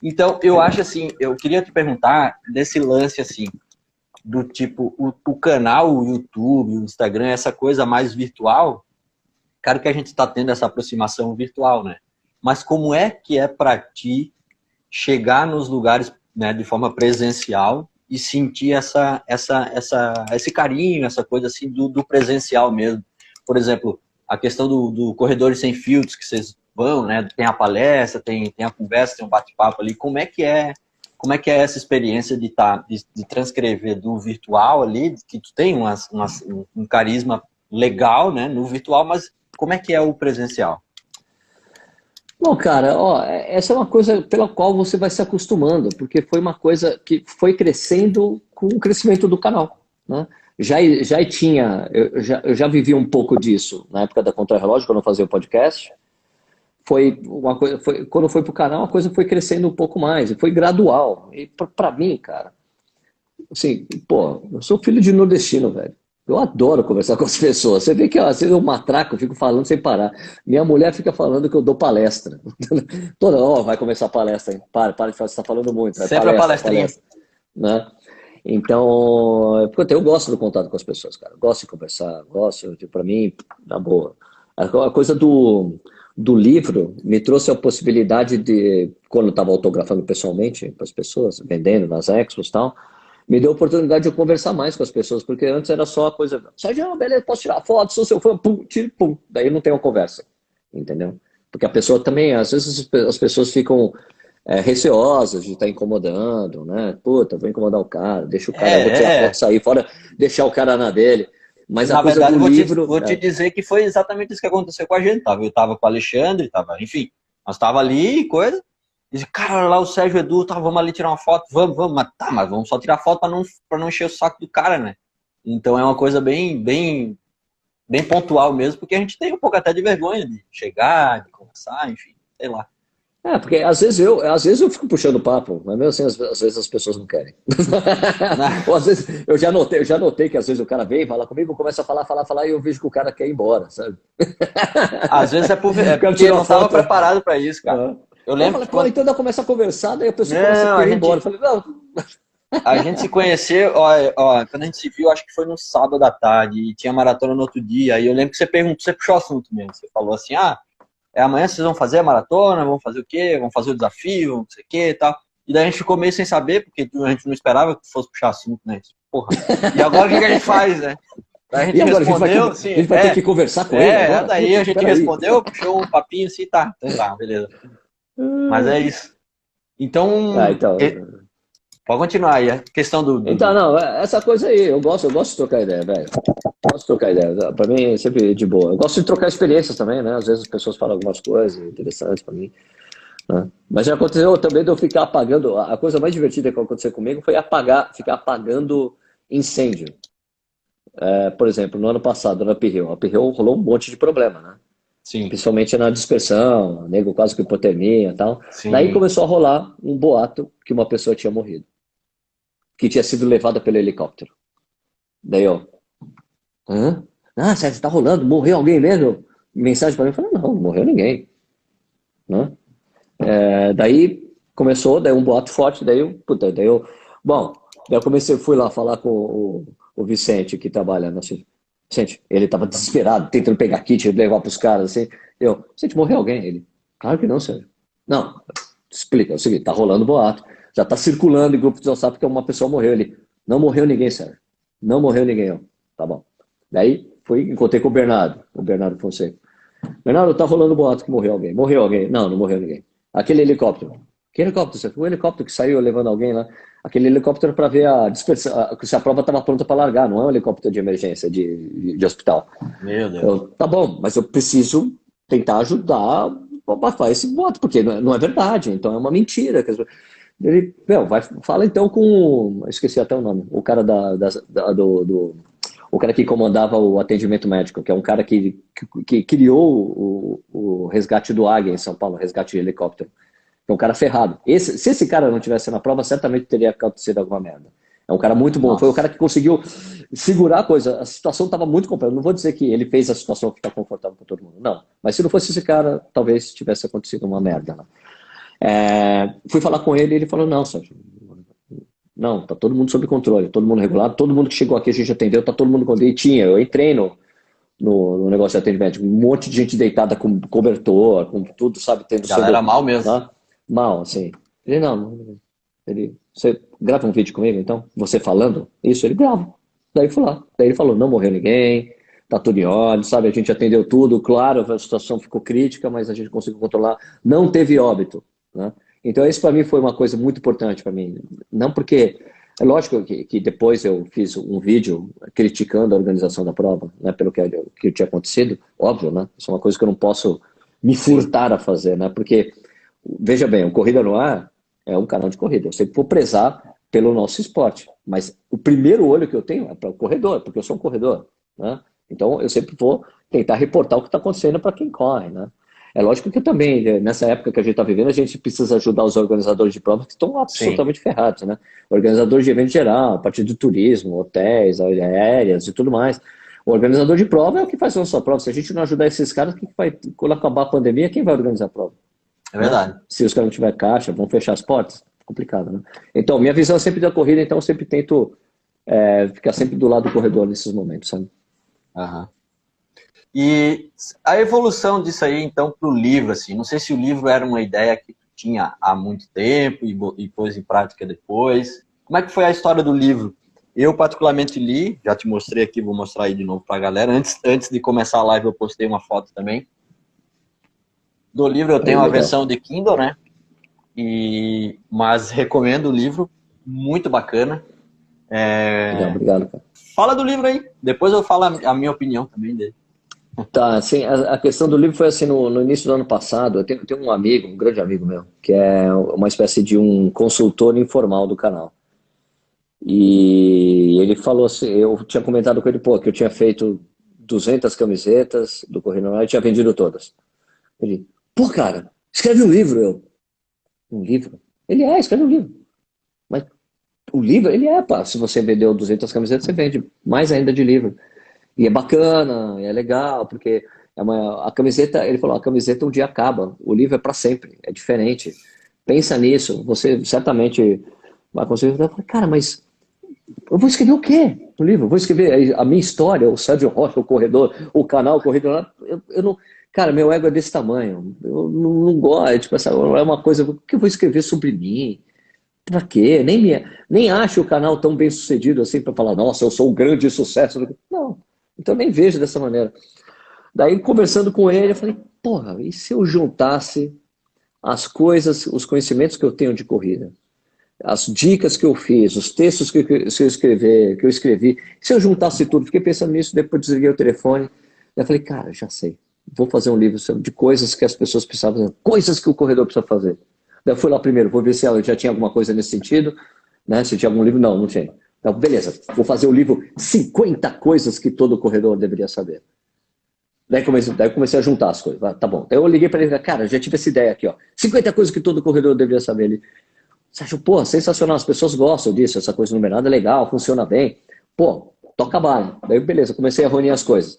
Então, eu acho assim, eu queria te perguntar desse lance assim, do tipo, o canal, o YouTube, o Instagram, essa coisa mais virtual, claro que a gente está tendo essa aproximação virtual, né? Mas como é que é para ti chegar nos lugares, né, de forma presencial e sentir esse carinho, essa coisa assim do presencial mesmo? Por exemplo, a questão do Corredores Sem Filtros, que vocês vão, né? Tem a palestra, tem a conversa, tem um bate-papo ali. Como é que é essa experiência de transcrever do virtual ali, que tu tem um carisma legal, né, no virtual, mas como é que é o presencial? Bom, cara, ó, essa é uma coisa pela qual você vai se acostumando, porque foi uma coisa que foi crescendo com o crescimento do canal, né? Já tinha, eu já vivi um pouco disso na época da Contrarrelógio, quando eu fazia o podcast. Foi uma coisa, quando foi pro canal, a coisa foi crescendo um pouco mais, e foi gradual. E pra mim, cara, assim, pô, eu sou filho de nordestino, velho. Eu adoro conversar com as pessoas. Você vê que às vezes eu matraco, eu fico falando sem parar. Minha mulher fica falando que eu dou palestra. Toda hora, vai começar a palestra, hein? Para de falar, você está falando muito. Sempre a palestrinha. Palestra, né? Então, eu gosto do contato com as pessoas, cara. Gosto de conversar, para mim, na boa. A coisa do livro me trouxe a possibilidade de, quando eu estava autografando pessoalmente para as pessoas, vendendo nas expos e tal, me deu a oportunidade de eu conversar mais com as pessoas, porque antes era só a coisa, Sérgio, beleza, posso tirar foto, sou seu fã, pum, tiro, pum. Daí não tem uma conversa, entendeu? Porque a pessoa também, às vezes as pessoas ficam receosas de estar incomodando, né? Puta, vou incomodar o cara, deixa o cara, vou tirar foto, sair fora, deixar o cara na dele. Mas na a coisa verdade, do livro... Vou te dizer que foi exatamente isso que aconteceu com a gente. Eu tava com o Alexandre, enfim, nós tava ali, coisa, e cara, olha lá o Sérgio Edu, vamos ali tirar uma foto, vamos, mas vamos só tirar foto para não encher o saco do cara, né? Então é uma coisa bem pontual mesmo, porque a gente tem um pouco até de vergonha de chegar, de conversar, enfim, sei lá. Porque às vezes eu fico puxando papo, mas mesmo assim, às vezes as pessoas não querem. Ou às vezes eu já notei que às vezes o cara vem, fala comigo, começa a falar, e eu vejo que o cara quer ir embora, sabe? Às vezes porque eu não estava preparado para isso, cara. Eu lembro que quando... então eu começo a conversar, daí a pessoa começa a querer ir embora. Eu falei, não. A gente se conheceu, quando a gente se viu, acho que foi no sábado à tarde, e tinha maratona no outro dia, e eu lembro que você puxou o assunto mesmo, você falou assim, amanhã vocês vão fazer a maratona, vão fazer o quê? Vão fazer o desafio, não sei o quê e tal. E daí a gente ficou meio sem saber, porque a gente não esperava que fosse puxar assunto, né? Porra. E agora o que a gente faz, né? Daí a gente respondeu, a gente vai ter que conversar com ele agora? Daí a gente respondeu, puxou um papinho assim, tá, então tá, beleza. Mas é isso. Então, pode continuar aí, a questão do... Então, não, essa coisa aí, eu gosto de trocar ideia, velho. Gosto de trocar ideia. Pra mim é sempre de boa. Eu gosto de trocar experiências também, né? Às vezes as pessoas falam algumas coisas interessantes pra mim. Né? Mas já aconteceu também de eu ficar apagando. A coisa mais divertida que aconteceu comigo foi ficar apagando incêndio. Por exemplo, no ano passado, na Uphill. A Uphill rolou um monte de problema, né? Sim. Principalmente na dispersão, nego quase com hipotermia e tal. Sim. Daí começou a rolar um boato que uma pessoa tinha morrido. Que tinha sido levada pelo helicóptero. Daí Sérgio, tá rolando? Morreu alguém mesmo? Mensagem para mim, eu falei, não morreu ninguém. Né? Daí começou, daí um boato forte, daí eu fui lá falar com o Vicente, que trabalha na Vicente, ele tava desesperado, tentando pegar kit e levar pros caras, assim. Vicente, morreu alguém? Ele, claro que não, Sérgio. Não, explica, é o seguinte, tá rolando boato, já tá circulando em grupo de WhatsApp que uma pessoa morreu. Ele, não morreu ninguém, Sérgio. Não morreu ninguém, tá bom. Daí encontrei com o Bernardo Fonseca. Bernardo, tá rolando boato que morreu alguém. Morreu alguém? Não morreu ninguém. Aquele helicóptero. Que helicóptero? Você foi o helicóptero que saiu levando alguém lá. Aquele helicóptero para ver a dispersão, se a prova estava pronta para largar, não é um helicóptero de emergência de hospital. Meu Deus. Tá bom, mas eu preciso tentar ajudar a abafar esse boato, porque não é verdade, então é uma mentira. Ele, fala então com... Esqueci até o nome. O cara o cara que comandava o atendimento médico, que é um cara que criou o resgate do Águia em São Paulo, o resgate de helicóptero. É um cara ferrado. Se esse cara não tivesse na prova, certamente teria acontecido alguma merda. É um cara muito bom. Nossa. Foi o cara que conseguiu segurar a coisa. A situação estava muito complexa. Não vou dizer que ele fez a situação ficar confortável para todo mundo. Não. Mas se não fosse esse cara, talvez tivesse acontecido uma merda. Fui falar com ele e ele falou, não, Sérgio. Não, tá todo mundo sob controle, todo mundo regulado, todo mundo que chegou aqui a gente atendeu, tá todo mundo com... E eu entrei no negócio de atendimento, um monte de gente deitada com cobertor, com tudo, sabe? Galera mal mesmo. Tá? Mal, assim. Você grava um vídeo comigo, então? Você falando isso, ele grava. Daí fui lá. Daí ele falou, não morreu ninguém, tá tudo em ordem, sabe? A gente atendeu tudo, claro, a situação ficou crítica, mas a gente conseguiu controlar, não teve óbito, né? Então isso para mim foi uma coisa muito importante para mim, não porque é lógico que depois eu fiz um vídeo criticando a organização da prova, né, pelo que tinha acontecido, óbvio, né? Isso é uma coisa que eu não posso me Sim, furtar a fazer, né? Porque veja bem, o Corrida no Ar é um canal de corrida, eu sempre vou prezar pelo nosso esporte, mas o primeiro olho que eu tenho é para o corredor, porque eu sou um corredor, né? Então eu sempre vou tentar reportar o que está acontecendo para quem corre, né? É lógico que também, nessa época que a gente está vivendo, a gente precisa ajudar os organizadores de provas que estão sim. absolutamente ferrados, né? Organizadores de evento geral, a partir do turismo, hotéis, aéreas e tudo mais. O organizador de prova é o que faz a sua prova. Se a gente não ajudar esses caras, quando acabar a pandemia, quem vai organizar a prova? É Né? verdade. Se os caras não tiverem caixa, vão fechar as portas? Complicado, né? Então, minha visão é sempre da corrida, então eu sempre tento ficar sempre do lado do corredor nesses momentos, sabe? Aham. E a evolução disso aí, então, para o livro, assim, não sei se o livro era uma ideia que tu tinha há muito tempo e pôs em prática depois. Como é que foi a história do livro? Eu, particularmente, li, já te mostrei aqui, vou mostrar aí de novo para a galera. Antes de começar a live, eu postei uma foto também. Do livro eu Aí, tenho a legal. versão de Kindle, né? Mas recomendo o livro, muito bacana. Legal, obrigado, cara. Fala do livro aí, depois eu falo a minha opinião também dele. Tá, assim, a questão do livro foi assim, no início do ano passado, eu tenho um amigo, um grande amigo meu, que é uma espécie de um consultor informal do canal. E ele falou assim, eu tinha comentado com ele, pô, que eu tinha feito 200 camisetas do Correio Nacional e tinha vendido todas. Ele, pô, cara, escreve um livro, eu. Um livro? Ele escreve um livro. Mas o livro, ele pá, se você vendeu 200 camisetas, você vende mais ainda de livro. E é bacana, é legal, porque a camiseta, ele falou, a camiseta um dia acaba, o livro é para sempre, é diferente. Pensa nisso, você certamente vai conseguir. Eu falei, cara, mas eu vou escrever o quê no livro? Eu vou escrever a minha história, o Sérgio Rocha, o corredor, o canal, o corredor. Eu não. Cara, meu ego é desse tamanho. Eu não gosto. Tipo, essa é uma coisa. O que eu vou escrever sobre mim? Pra quê? Nem acho o canal tão bem sucedido assim para falar, nossa, eu sou um grande sucesso. Não. Então nem vejo dessa maneira. Daí, conversando com ele, eu falei, porra, e se eu juntasse as coisas, os conhecimentos que eu tenho de corrida? As dicas que eu fiz, os textos que eu escrevi, se eu juntasse tudo, fiquei pensando nisso, depois desliguei o telefone, eu falei, cara, já sei, vou fazer um livro de coisas que as pessoas precisavam fazer, coisas que o corredor precisa fazer. Daí eu fui lá primeiro, vou ver se eu já tinha alguma coisa nesse sentido, né? Se tinha algum livro, não tinha. Então, beleza, vou fazer o livro 50 coisas que todo corredor deveria saber. Daí comecei a juntar as coisas. Tá bom. Daí eu liguei para ele, cara, já tive essa ideia aqui, ó. 50 coisas que todo corredor deveria saber. Ele, você acha, pô, sensacional, as pessoas gostam disso, essa coisa numerada é legal, funciona bem. Pô, toca bala. Daí, beleza, comecei a reunir as coisas.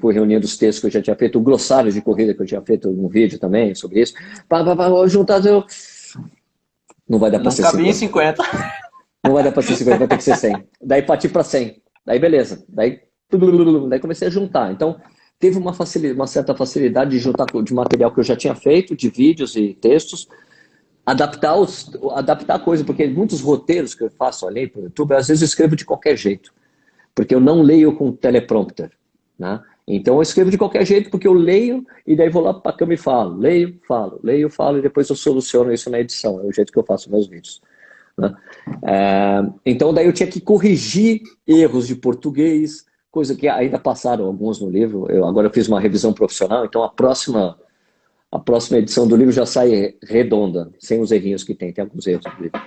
Fui reunindo os textos que eu já tinha feito, o glossário de corrida que eu tinha feito um vídeo também sobre isso. Juntado, não vai dar para Não ser cabia em 50. 50. Não vai dar para ser 50, vai ter que ser 100. Daí parti para 100. Daí beleza. Daí comecei a juntar. Então, teve uma certa facilidade de juntar de material que eu já tinha feito, de vídeos e textos, adaptar a coisa, porque muitos roteiros que eu faço ali para o YouTube, às vezes eu escrevo de qualquer jeito, porque eu não leio com teleprompter, né? Então eu escrevo de qualquer jeito porque eu leio e daí vou lá para a câmera e falo, leio, falo e depois eu soluciono isso na edição, é o jeito que eu faço meus vídeos, né? Então daí eu tinha que corrigir erros de português, coisa que ainda passaram alguns no livro. Agora eu fiz uma revisão profissional, então a próxima edição do livro já sai redonda, sem os errinhos que tem alguns erros no livro.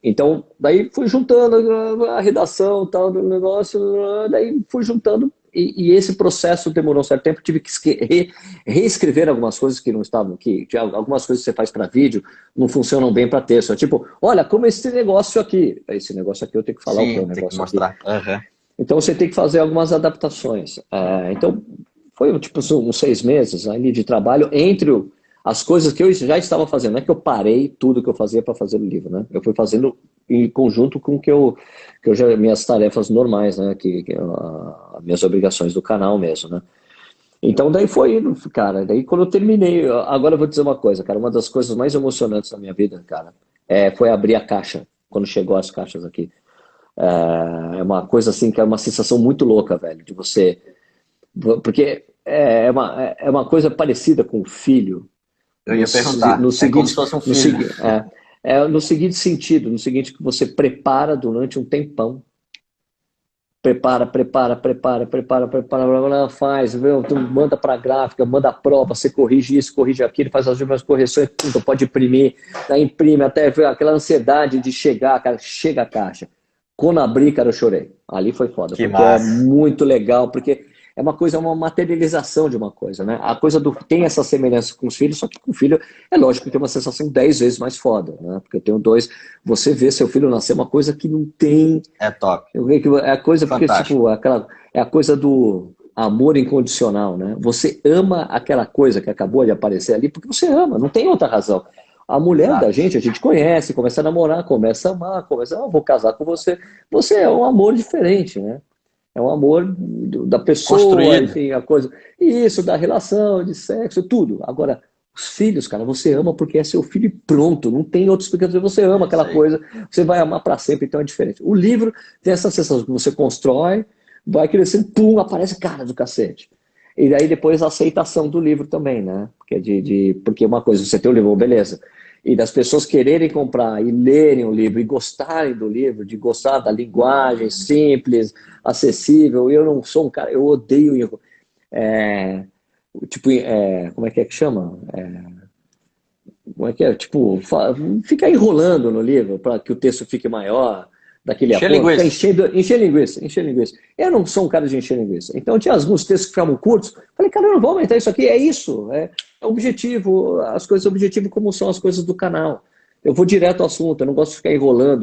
Então, daí fui juntando a redação tal do negócio, daí fui juntando, e esse processo demorou um certo tempo, tive que reescrever algumas coisas que não estavam, algumas coisas que você faz para vídeo não funcionam bem para texto. Tipo, olha, como esse negócio aqui eu tenho que falar o que é o Sim, tem que negócio aqui. mostrar. Uhum. Então você tem que fazer algumas adaptações. Então foi tipo uns 6 meses ali de trabalho entre as coisas que eu já estava fazendo. Não é que eu parei tudo que eu fazia para fazer o livro, né? Eu fui fazendo em conjunto com minhas tarefas normais, né? As minhas obrigações do canal mesmo, né? Então daí foi indo, cara. Daí quando eu terminei, agora eu vou dizer uma coisa, cara. Uma das coisas mais emocionantes da minha vida, cara, foi abrir a caixa quando chegou as caixas aqui. É uma coisa assim que é uma sensação muito louca, velho, de você. Porque é uma coisa parecida com o filho, Eu ia perguntar. no É como se seguinte, fosse um filho. no seguinte sentido, no seguinte que você prepara durante um tempão. Prepara, blá, blá, faz, viu? Tu manda para a gráfica, manda a prova, você corrige isso, corrige aquilo, faz as últimas correções, puta, pode imprimir, daí imprime até ver aquela ansiedade de chegar, cara, chega a caixa. Quando abri, cara, eu chorei. Ali foi foda, Que porque é massa. muito legal, porque é uma coisa, é uma materialização de uma coisa, né? A coisa do tem essa semelhança com os filhos, só que com o filho é lógico que tem uma sensação 10 vezes mais foda, né? Porque eu tenho dois, você vê seu filho nascer é uma coisa que não tem É top. eu vejo que é a coisa, porque, Fantástico. tipo, é a coisa do amor incondicional, né? Você ama aquela coisa que acabou de aparecer ali porque você ama, não tem outra razão. A mulher da Exato. gente, a gente conhece, começa a namorar, começa a amar, começa, vou casar com você. Você é um amor diferente, né? É um amor da pessoa, Construído. enfim, a coisa. Isso, da relação, de sexo, tudo. Agora, os filhos, cara, você ama porque é seu filho e pronto. Não tem outra explicação. Você ama É isso aquela aí. coisa, você vai amar para sempre, então é diferente. O livro tem essa sensação que você constrói, vai crescendo, pum, aparece cara do cacete. E daí depois a aceitação do livro também, né? Porque, porque uma coisa, você tem o livro, beleza. E das pessoas quererem comprar e lerem o livro e gostarem do livro, de gostar da linguagem simples, acessível. Eu não sou um cara, eu odeio erro. É, tipo, como é que chama? Como é que é? Tipo, ficar enrolando no livro para que o texto fique maior, daquele Encher apoio, ficar linguiça. encher linguiça, encher linguiça. Eu não sou um cara de encher linguiça. Então tinha alguns textos que ficavam curtos. Falei, cara, eu não vou aumentar isso aqui, é isso. É objetivo, as coisas objetivo como são as coisas do canal. Eu vou direto ao assunto, eu não gosto de ficar enrolando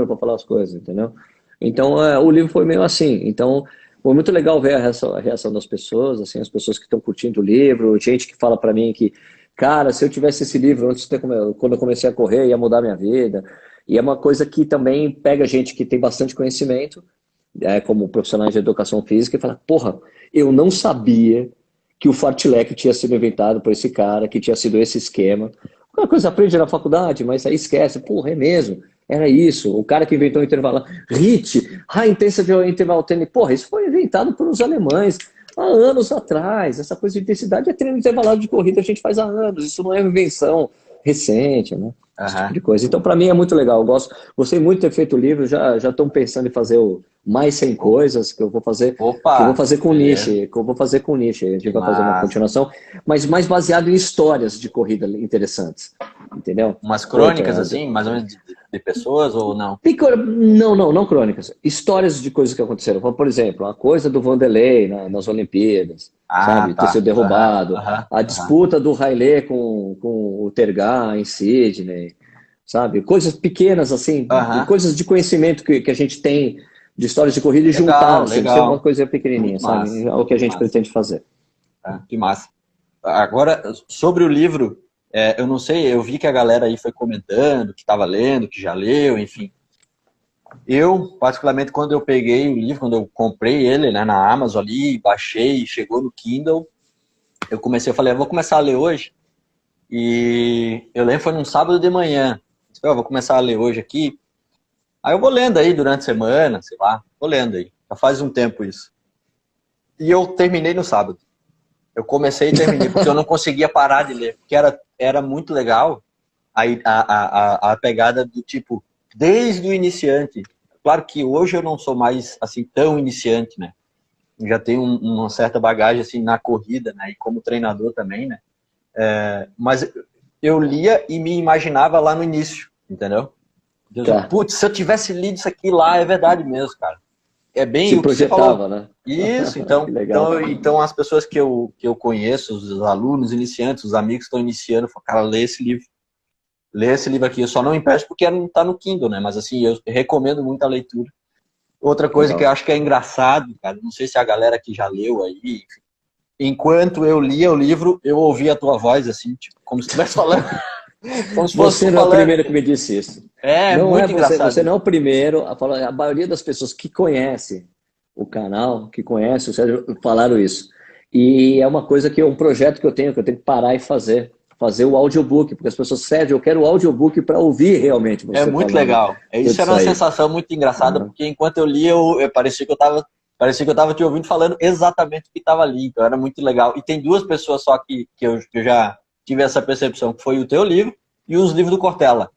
para falar as coisas, entendeu? Então o livro foi meio assim. Então foi muito legal ver a reação das pessoas, assim, as pessoas que estão curtindo o livro, gente que fala para mim que cara, se eu tivesse esse livro antes de quando eu comecei a correr, ia mudar minha vida. E é uma coisa que também pega gente que tem bastante conhecimento, como profissionais de educação física, e fala, porra, eu não sabia que o fartlek tinha sido inventado por esse cara, que tinha sido esse esquema. Uma coisa aprende na faculdade, mas aí esquece, porra, é mesmo. Era isso, o cara que inventou o intervalo. HIIT, High Intensity Interval Training, porra, isso foi inventado por uns alemães há anos atrás. Essa coisa de intensidade é treino intervalado de corrida, a gente faz há anos, isso não é uma invenção recente, né? Esse tipo Aham. de coisa. Então, para mim é muito legal. Gostei muito de ter feito o livro. Já estou pensando em fazer o mais 100 O- coisas que eu vou Opa, fazer com o beleza. Niche, que eu vou fazer com o Niche. A gente Que vai fazer uma massa. continuação, mas mais baseado em histórias de corrida interessantes, entendeu? Umas crônicas Outra, assim, mais ou menos de pessoas ou não? não crônicas. Histórias de coisas que aconteceram. Como, por exemplo, a coisa do Vanderlei nas Olimpíadas, Ah, sabe? Ter sido tá. Aham, derrubado. aham, A aham. disputa do Haile com o Tergar em Sydney, sabe? Coisas pequenas, assim, Aham. coisas de conhecimento que a gente tem de histórias de corrida e juntar, Legal, assim, ser uma legal. coisa pequenininha, Muito sabe? massa, É o que a muito gente massa. pretende fazer. Que massa. Agora, sobre o livro, eu não sei, eu vi que a galera aí foi comentando, que estava lendo, que já leu, enfim. Eu, particularmente, quando eu peguei o livro, quando eu comprei ele, né, na Amazon ali, baixei, chegou no Kindle, eu comecei, eu falei, eu vou começar a ler hoje. E eu lembro, foi num sábado de manhã. Eu vou começar a ler hoje aqui. Aí eu vou lendo aí durante a semana, sei lá, vou lendo aí. Já faz um tempo isso. E eu terminei no sábado. Eu comecei e terminei, porque eu não conseguia parar de ler, porque era muito legal a pegada do tipo, desde o iniciante. Claro que hoje eu não sou mais assim tão iniciante, né? Eu já tenho uma certa bagagem assim na corrida, né? E como treinador também, né? Mas eu lia e me imaginava lá no início, entendeu? Tá. Putz, se eu tivesse lido isso aqui lá, é verdade mesmo, cara. É bem Se o que você falou. projetava, né? Isso, Que então, legal. então, então as pessoas que eu conheço, os alunos iniciantes, os amigos que estão iniciando, falam, cara, lê esse livro. Lê esse livro aqui. Eu só não empresto porque não está no Kindle, né? Mas assim, eu recomendo muito a leitura. Outra coisa que eu Legal. acho que é engraçado, cara, não sei se a galera que já leu aí, enquanto eu lia o livro, eu ouvia a tua voz, assim, tipo, como se estivesse falando, como se fosse tu Você não é o falando, primeiro que me entendeu? disse isso. É Não é muito você, engraçado você não é isso. o primeiro a falar. A maioria das pessoas que conhece o canal, que conhece o Sérgio, falaram isso. E é uma coisa que é um projeto que eu tenho que parar e fazer. fazer o audiobook, porque as pessoas, Sérgio, eu quero o audiobook para ouvir realmente você É muito falando legal. Isso tudo era isso uma aí. sensação muito engraçada, Uhum. porque enquanto eu lia, parecia que eu tava te ouvindo falando exatamente o que estava ali. Então era muito legal. E tem duas pessoas só que eu já tive essa percepção, que foi o teu livro e os livros do Cortella.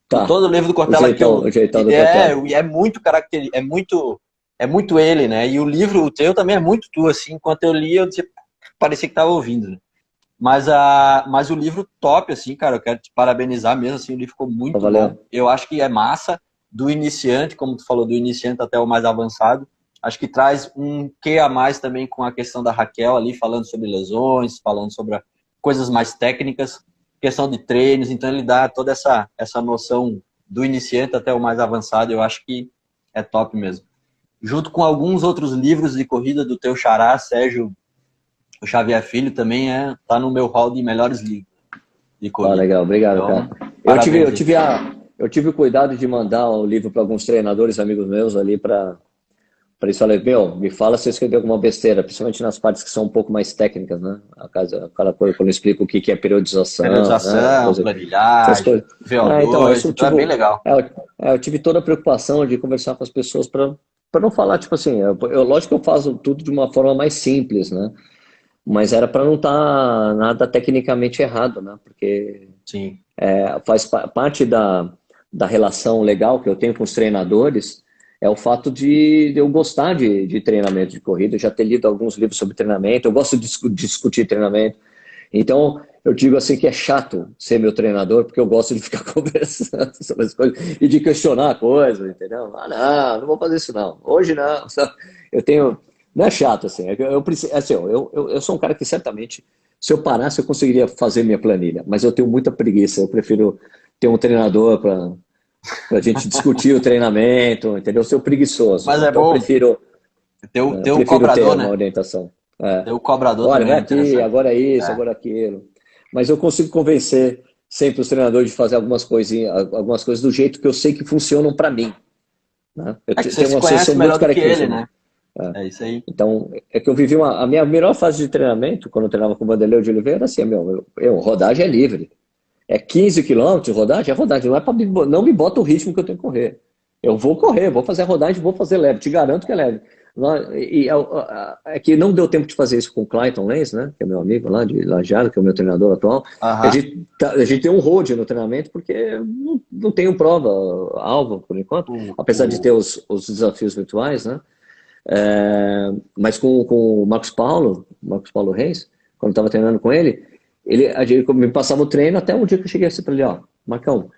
Tá, Todo livro do Cortella que eu o jeitão do Cortella. é muito característico, é muito ele, né? E o livro, o teu também é muito tu, assim, enquanto eu lia, parecia que estava ouvindo, né? Mas o livro top, assim, cara, eu quero te parabenizar mesmo, assim, o livro ficou muito bom. Valeu. Eu acho que é massa, do iniciante, como tu falou, do iniciante até o mais avançado. Acho que traz um quê a mais também com a questão da Raquel ali, falando sobre lesões, falando sobre coisas mais técnicas, questão de treinos, então ele dá toda essa noção do iniciante até o mais avançado, eu acho que é top mesmo. Junto com alguns outros livros de corrida do teu xará, Sérgio o Xavier Filho também tá no meu hall de melhores livros de Tá corrida. legal, obrigado, cara. Então, parabéns aí. Eu tive o cuidado de mandar o livro para alguns treinadores, amigos meus ali, para eles falarem, meu, me fala se eu escrevi alguma besteira, principalmente nas partes que são um pouco mais técnicas, né? Aquela coisa quando eu explico o que é periodização, né? Periodização, Essas planilhagem, coisas. Então, VO2, isso eu então é tive, bem legal. eu tive toda a preocupação de conversar com as pessoas para não falar, tipo assim, lógico que eu faço tudo de uma forma mais simples, né? Mas era para não estar nada tecnicamente errado, né? Porque Sim. parte da relação legal que eu tenho com os treinadores é o fato de eu gostar de treinamento de corrida, eu já ter lido alguns livros sobre treinamento, eu gosto de discutir treinamento. Então, eu digo assim que é chato ser meu treinador, porque eu gosto de ficar conversando sobre as coisas e de questionar coisas, entendeu? Ah, não vou fazer isso não. Hoje não. Eu tenho. Não é chato, assim. Eu preciso, assim, eu sou um cara que certamente, se eu parasse, eu conseguiria fazer minha planilha, mas eu tenho muita preguiça. Eu prefiro ter um treinador para a gente discutir o treinamento, entendeu? Eu sou preguiçoso. Mas é Então, bom ter eu o prefiro ter cobrador, uma né? orientação. É. Ter o cobrador Olha, também vai é aqui, interessante. agora é isso, É, agora é aquilo. Mas eu consigo convencer sempre os treinadores de fazer algumas coisinhas, algumas coisas do jeito que eu sei que funcionam para mim, né? é que você Tenho se uma sou conhece muito melhor do que ele, característica. né? É isso aí. Então, é que eu vivi a minha melhor fase de treinamento, quando eu treinava com o Vanderlei de Oliveira, era assim, rodagem é livre. É 15 quilômetros, rodagem é rodagem. Não é para não me bota o ritmo que eu tenho que correr. Eu vou correr, vou fazer a rodagem, vou fazer leve. Te garanto que é leve. É que não deu tempo de fazer isso com o Clayton Lenz, né? Que é meu amigo lá de Lajeado, que é o meu treinador atual. Aham. A gente tem um road no treinamento porque não tenho prova alvo por enquanto, O, apesar de ter o... os desafios virtuais, né? Mas com o Marcos Paulo Reis, quando eu estava treinando com ele, a gente me passava o treino até um dia que eu cheguei assim para ele, ó, Marcão,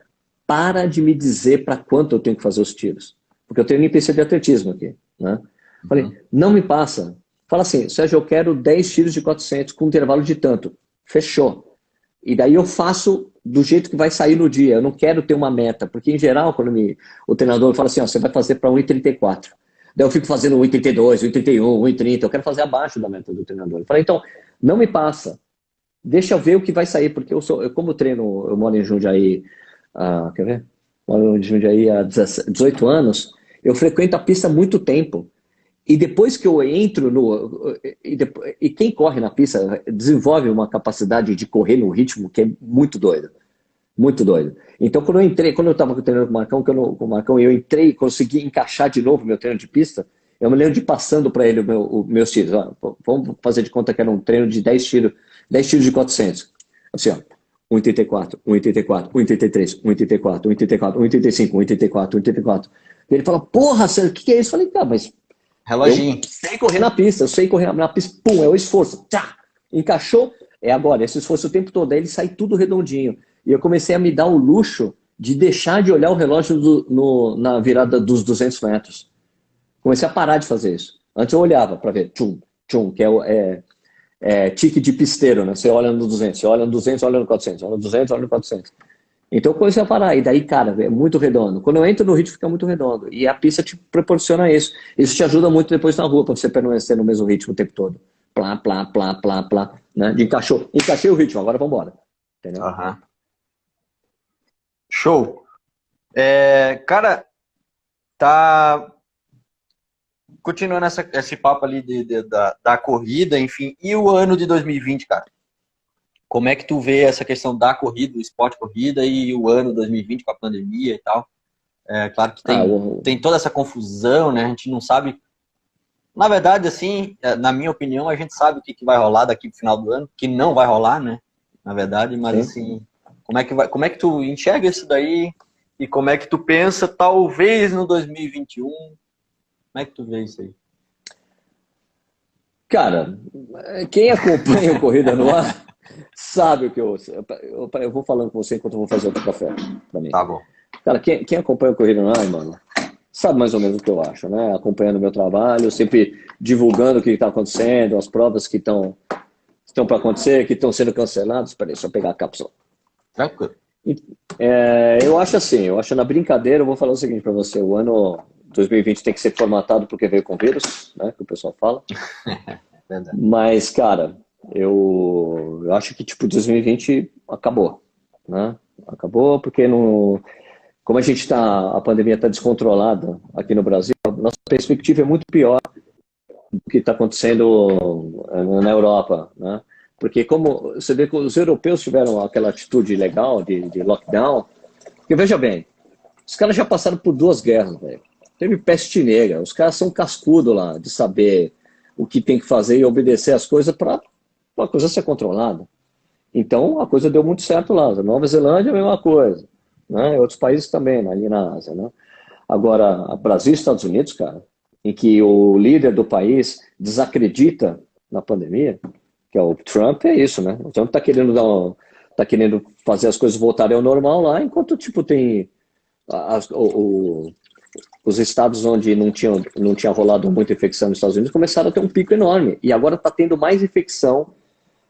para de me dizer para quanto eu tenho que fazer os tiros. Porque eu treino em pista de atletismo aqui, né? Falei, Uhum. não me passa. Fala assim, Sérgio, eu quero 10 tiros de 400 com um intervalo de tanto. Fechou. E daí eu faço do jeito que vai sair no dia. Eu não quero ter uma meta, porque em geral, quando o treinador fala assim, ó, você vai fazer para 1,34. Daí eu fico fazendo 1,32, 1,31, 1,30. Eu quero fazer abaixo da meta do treinador. Eu falei, então, não me passa. Deixa eu ver o que vai sair, porque como eu treino, eu moro em Jundiaí, quer ver? Moro em Jundiaí há 18 anos, eu frequento a pista há muito tempo. E depois que eu entro no. E quem corre na pista desenvolve uma capacidade de correr no ritmo que é muito doido. Muito doido. Então, quando eu estava treinando com o Marcão, com o Marcão, eu entrei e consegui encaixar de novo meu treino de pista. Eu me lembro de passando para ele os meus tiros. Ó, vamos fazer de conta que era um treino de 10 tiros de 400. Assim, ó. 1,84, 1,84, 1,83, 1,84, 1,84, 1,85, 1,84, 1,84. Ele fala, porra, Sérgio, o que é isso? Eu falei, cara, mas eu Reloginho. sei correr na pista, eu sei correr na pista, pum, é o esforço, tchá, encaixou, é agora, esse esforço o tempo todo, aí ele sai tudo redondinho. E eu comecei a me dar o luxo de deixar de olhar o relógio na virada dos 200 metros. Comecei a parar de fazer isso. Antes eu olhava para ver, tchum, tchum, que é tique de pisteiro, né? Você olha no 200, você olha no 200, olha no 400, olha no 200, olha no 400. Então eu comecei a parar, e daí, cara, é muito redondo. Quando eu entro no ritmo, fica muito redondo. E a pista te proporciona isso. Isso te ajuda muito depois na rua, para você permanecer no mesmo ritmo o tempo todo. Plá, plá, plá, plá, plá, né? De encaixei o ritmo, agora vamos embora. Entendeu? Aham. Show. Cara, tá continuando esse papo ali da corrida, enfim, e o ano de 2020, cara? como é que tu vê essa questão da corrida, do esporte corrida e o ano 2020 com a pandemia e tal? É claro que tem toda essa confusão, né? A gente não sabe. Na verdade, assim, na minha opinião, a gente sabe o que vai rolar daqui pro final do ano, que não vai rolar, né? Na verdade, mas assim, como é que tu enxerga isso daí e como é que tu pensa, talvez no 2021? Como é que tu vê isso aí? Cara, quem acompanha o Corrida no Ar sabe o que eu vou falando com você enquanto eu vou fazer outro café pra mim. Tá bom. Cara, quem acompanha o Corrida no Ar, mano, sabe mais ou menos o que eu acho, né? Acompanhando o meu trabalho, sempre divulgando o que está acontecendo, as provas que estão para acontecer, que estão sendo canceladas. Espera aí, deixa eu pegar a cápsula. Tranquilo. Eu acho assim, eu acho na brincadeira, eu vou falar o seguinte para você, o ano 2020 tem que ser formatado porque veio com vírus, né, que o pessoal fala. Verdade. Mas, cara, eu acho que tipo 2020 acabou, né? Acabou porque como a pandemia está descontrolada aqui no Brasil, a nossa perspectiva é muito pior do que está acontecendo na Europa, né? Porque como você vê que os europeus tiveram aquela atitude legal de lockdown, porque veja bem, os caras já passaram por 2 guerras, velho. Teve peste negra, os caras são cascudo lá de saber o que tem que fazer e obedecer as coisas para a coisa ser controlada. Então a coisa deu muito certo lá. Nova Zelândia a mesma coisa, né? Outros países também, ali na Ásia, né? Agora, Brasil e Estados Unidos, cara, em que o líder do país desacredita na pandemia, que é o Trump, é isso, né? O Trump tá querendo fazer as coisas voltarem ao normal lá, enquanto tipo tem os estados onde não tinha rolado muita infecção nos Estados Unidos começaram a ter um pico enorme. E agora está tendo mais infecção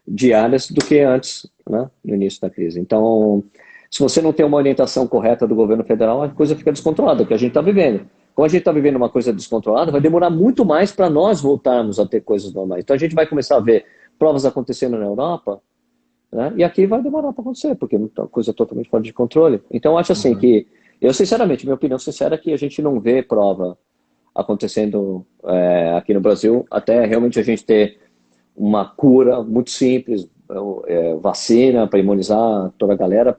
diárias do que antes, né, no início da crise. Então, se você não tem uma orientação correta do governo federal, a coisa fica descontrolada, o que a gente está vivendo. Como a gente está vivendo uma coisa descontrolada, vai demorar muito mais para nós voltarmos a ter coisas normais. Então, a gente vai começar a ver provas acontecendo na Europa, né, e aqui vai demorar para acontecer, porque é uma coisa totalmente fora de controle. Então, eu acho assim que sinceramente, minha opinião sincera é que a gente não vê prova acontecendo aqui no Brasil até realmente a gente ter uma cura muito simples, vacina para imunizar toda a galera,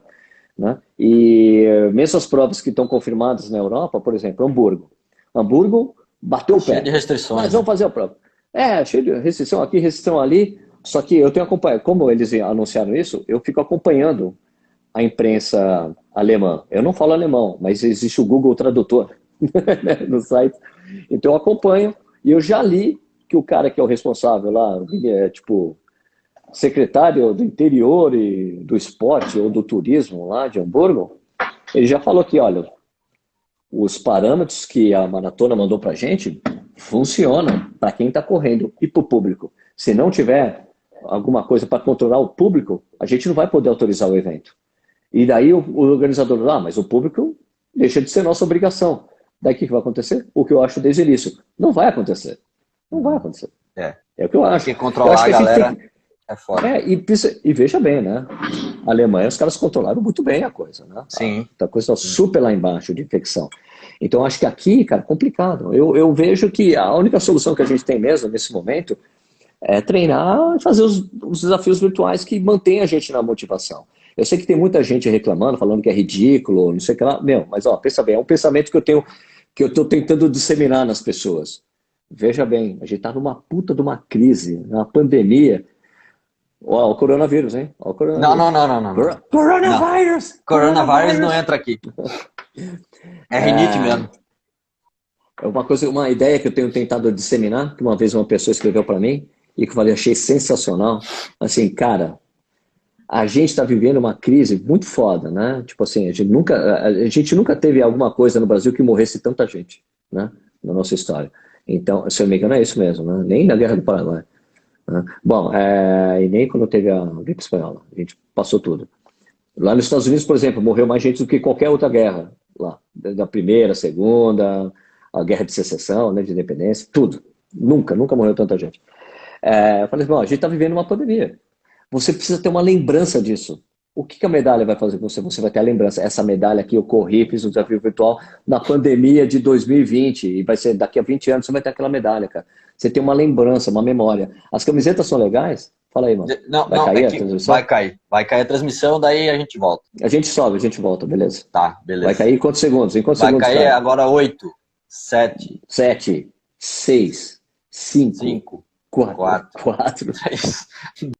né? E mesmo as provas que estão confirmadas na Europa, por exemplo, Hamburgo bateu o pé. Cheio de restrições. Mas vamos fazer a prova. Cheio de restrição aqui, restrição ali, só que eu tenho acompanhado, como eles anunciaram isso, eu fico acompanhando a imprensa alemã. Eu não falo alemão, mas existe o Google Tradutor no site. Então eu acompanho e eu já li que o cara que é o responsável lá, tipo, secretário do interior e do esporte ou do turismo lá de Hamburgo, ele já falou que, olha, os parâmetros que a maratona mandou pra gente funcionam para quem está correndo e para o público. Se não tiver alguma coisa para controlar o público, a gente não vai poder autorizar o evento. E daí o organizador, mas o público deixa de ser nossa obrigação. Daí o que vai acontecer? O que eu acho desde o início. Não vai acontecer. Não vai acontecer. É o que eu acho. Porque controlar a galera é foda. E veja bem, né? A Alemanha, os caras controlaram muito bem a coisa, né? Sim. A coisa está super lá embaixo de infecção. Então, acho que aqui, cara, é complicado. Eu vejo que a única solução que a gente tem mesmo nesse momento é treinar e fazer os desafios virtuais que mantêm a gente na motivação. Eu sei que tem muita gente reclamando, falando que é ridículo, não sei o que lá. Mas pensa bem, é um pensamento que eu estou tentando disseminar nas pessoas. Veja bem, a gente está numa puta de uma crise, uma pandemia. Ó, o coronavírus, hein? Ó, o coronavírus. Não. Coronavírus! Coronavírus não entra aqui. É rinite mesmo. É uma ideia que eu tenho tentado disseminar, que uma vez uma pessoa escreveu para mim, e que eu falei, achei sensacional. Assim, cara, a gente está vivendo uma crise muito foda, né? Tipo assim, a gente nunca teve alguma coisa no Brasil que morresse tanta gente, né? Na nossa história. Então, se eu não me engano, é isso mesmo, né? Nem na Guerra do Paraguai. Né? Bom, e nem quando teve a gripe espanhola. A gente passou tudo. Lá nos Estados Unidos, por exemplo, morreu mais gente do que qualquer outra guerra lá. Da primeira, segunda, a guerra de secessão, né, de independência, tudo. Nunca morreu tanta gente. Eu falei, bom, a gente está vivendo uma pandemia. Você precisa ter uma lembrança disso. O que a medalha vai fazer com você? Você vai ter a lembrança. Essa medalha aqui eu corri, fiz um desafio virtual na pandemia de 2020 e vai ser daqui a 20 anos você vai ter aquela medalha, cara. Você tem uma lembrança, uma memória. As camisetas são legais? Fala aí, mano. Não, Vai não, cair é a que transmissão? vai cair. Vai cair a transmissão, daí a gente volta. A gente sobe, a gente volta, beleza. Tá, beleza. Vai cair quantos segundos? Em quantos Vai segundos cair cai? agora 8, 7, 7, 6, 5, 5, 4, 4, 4. 3.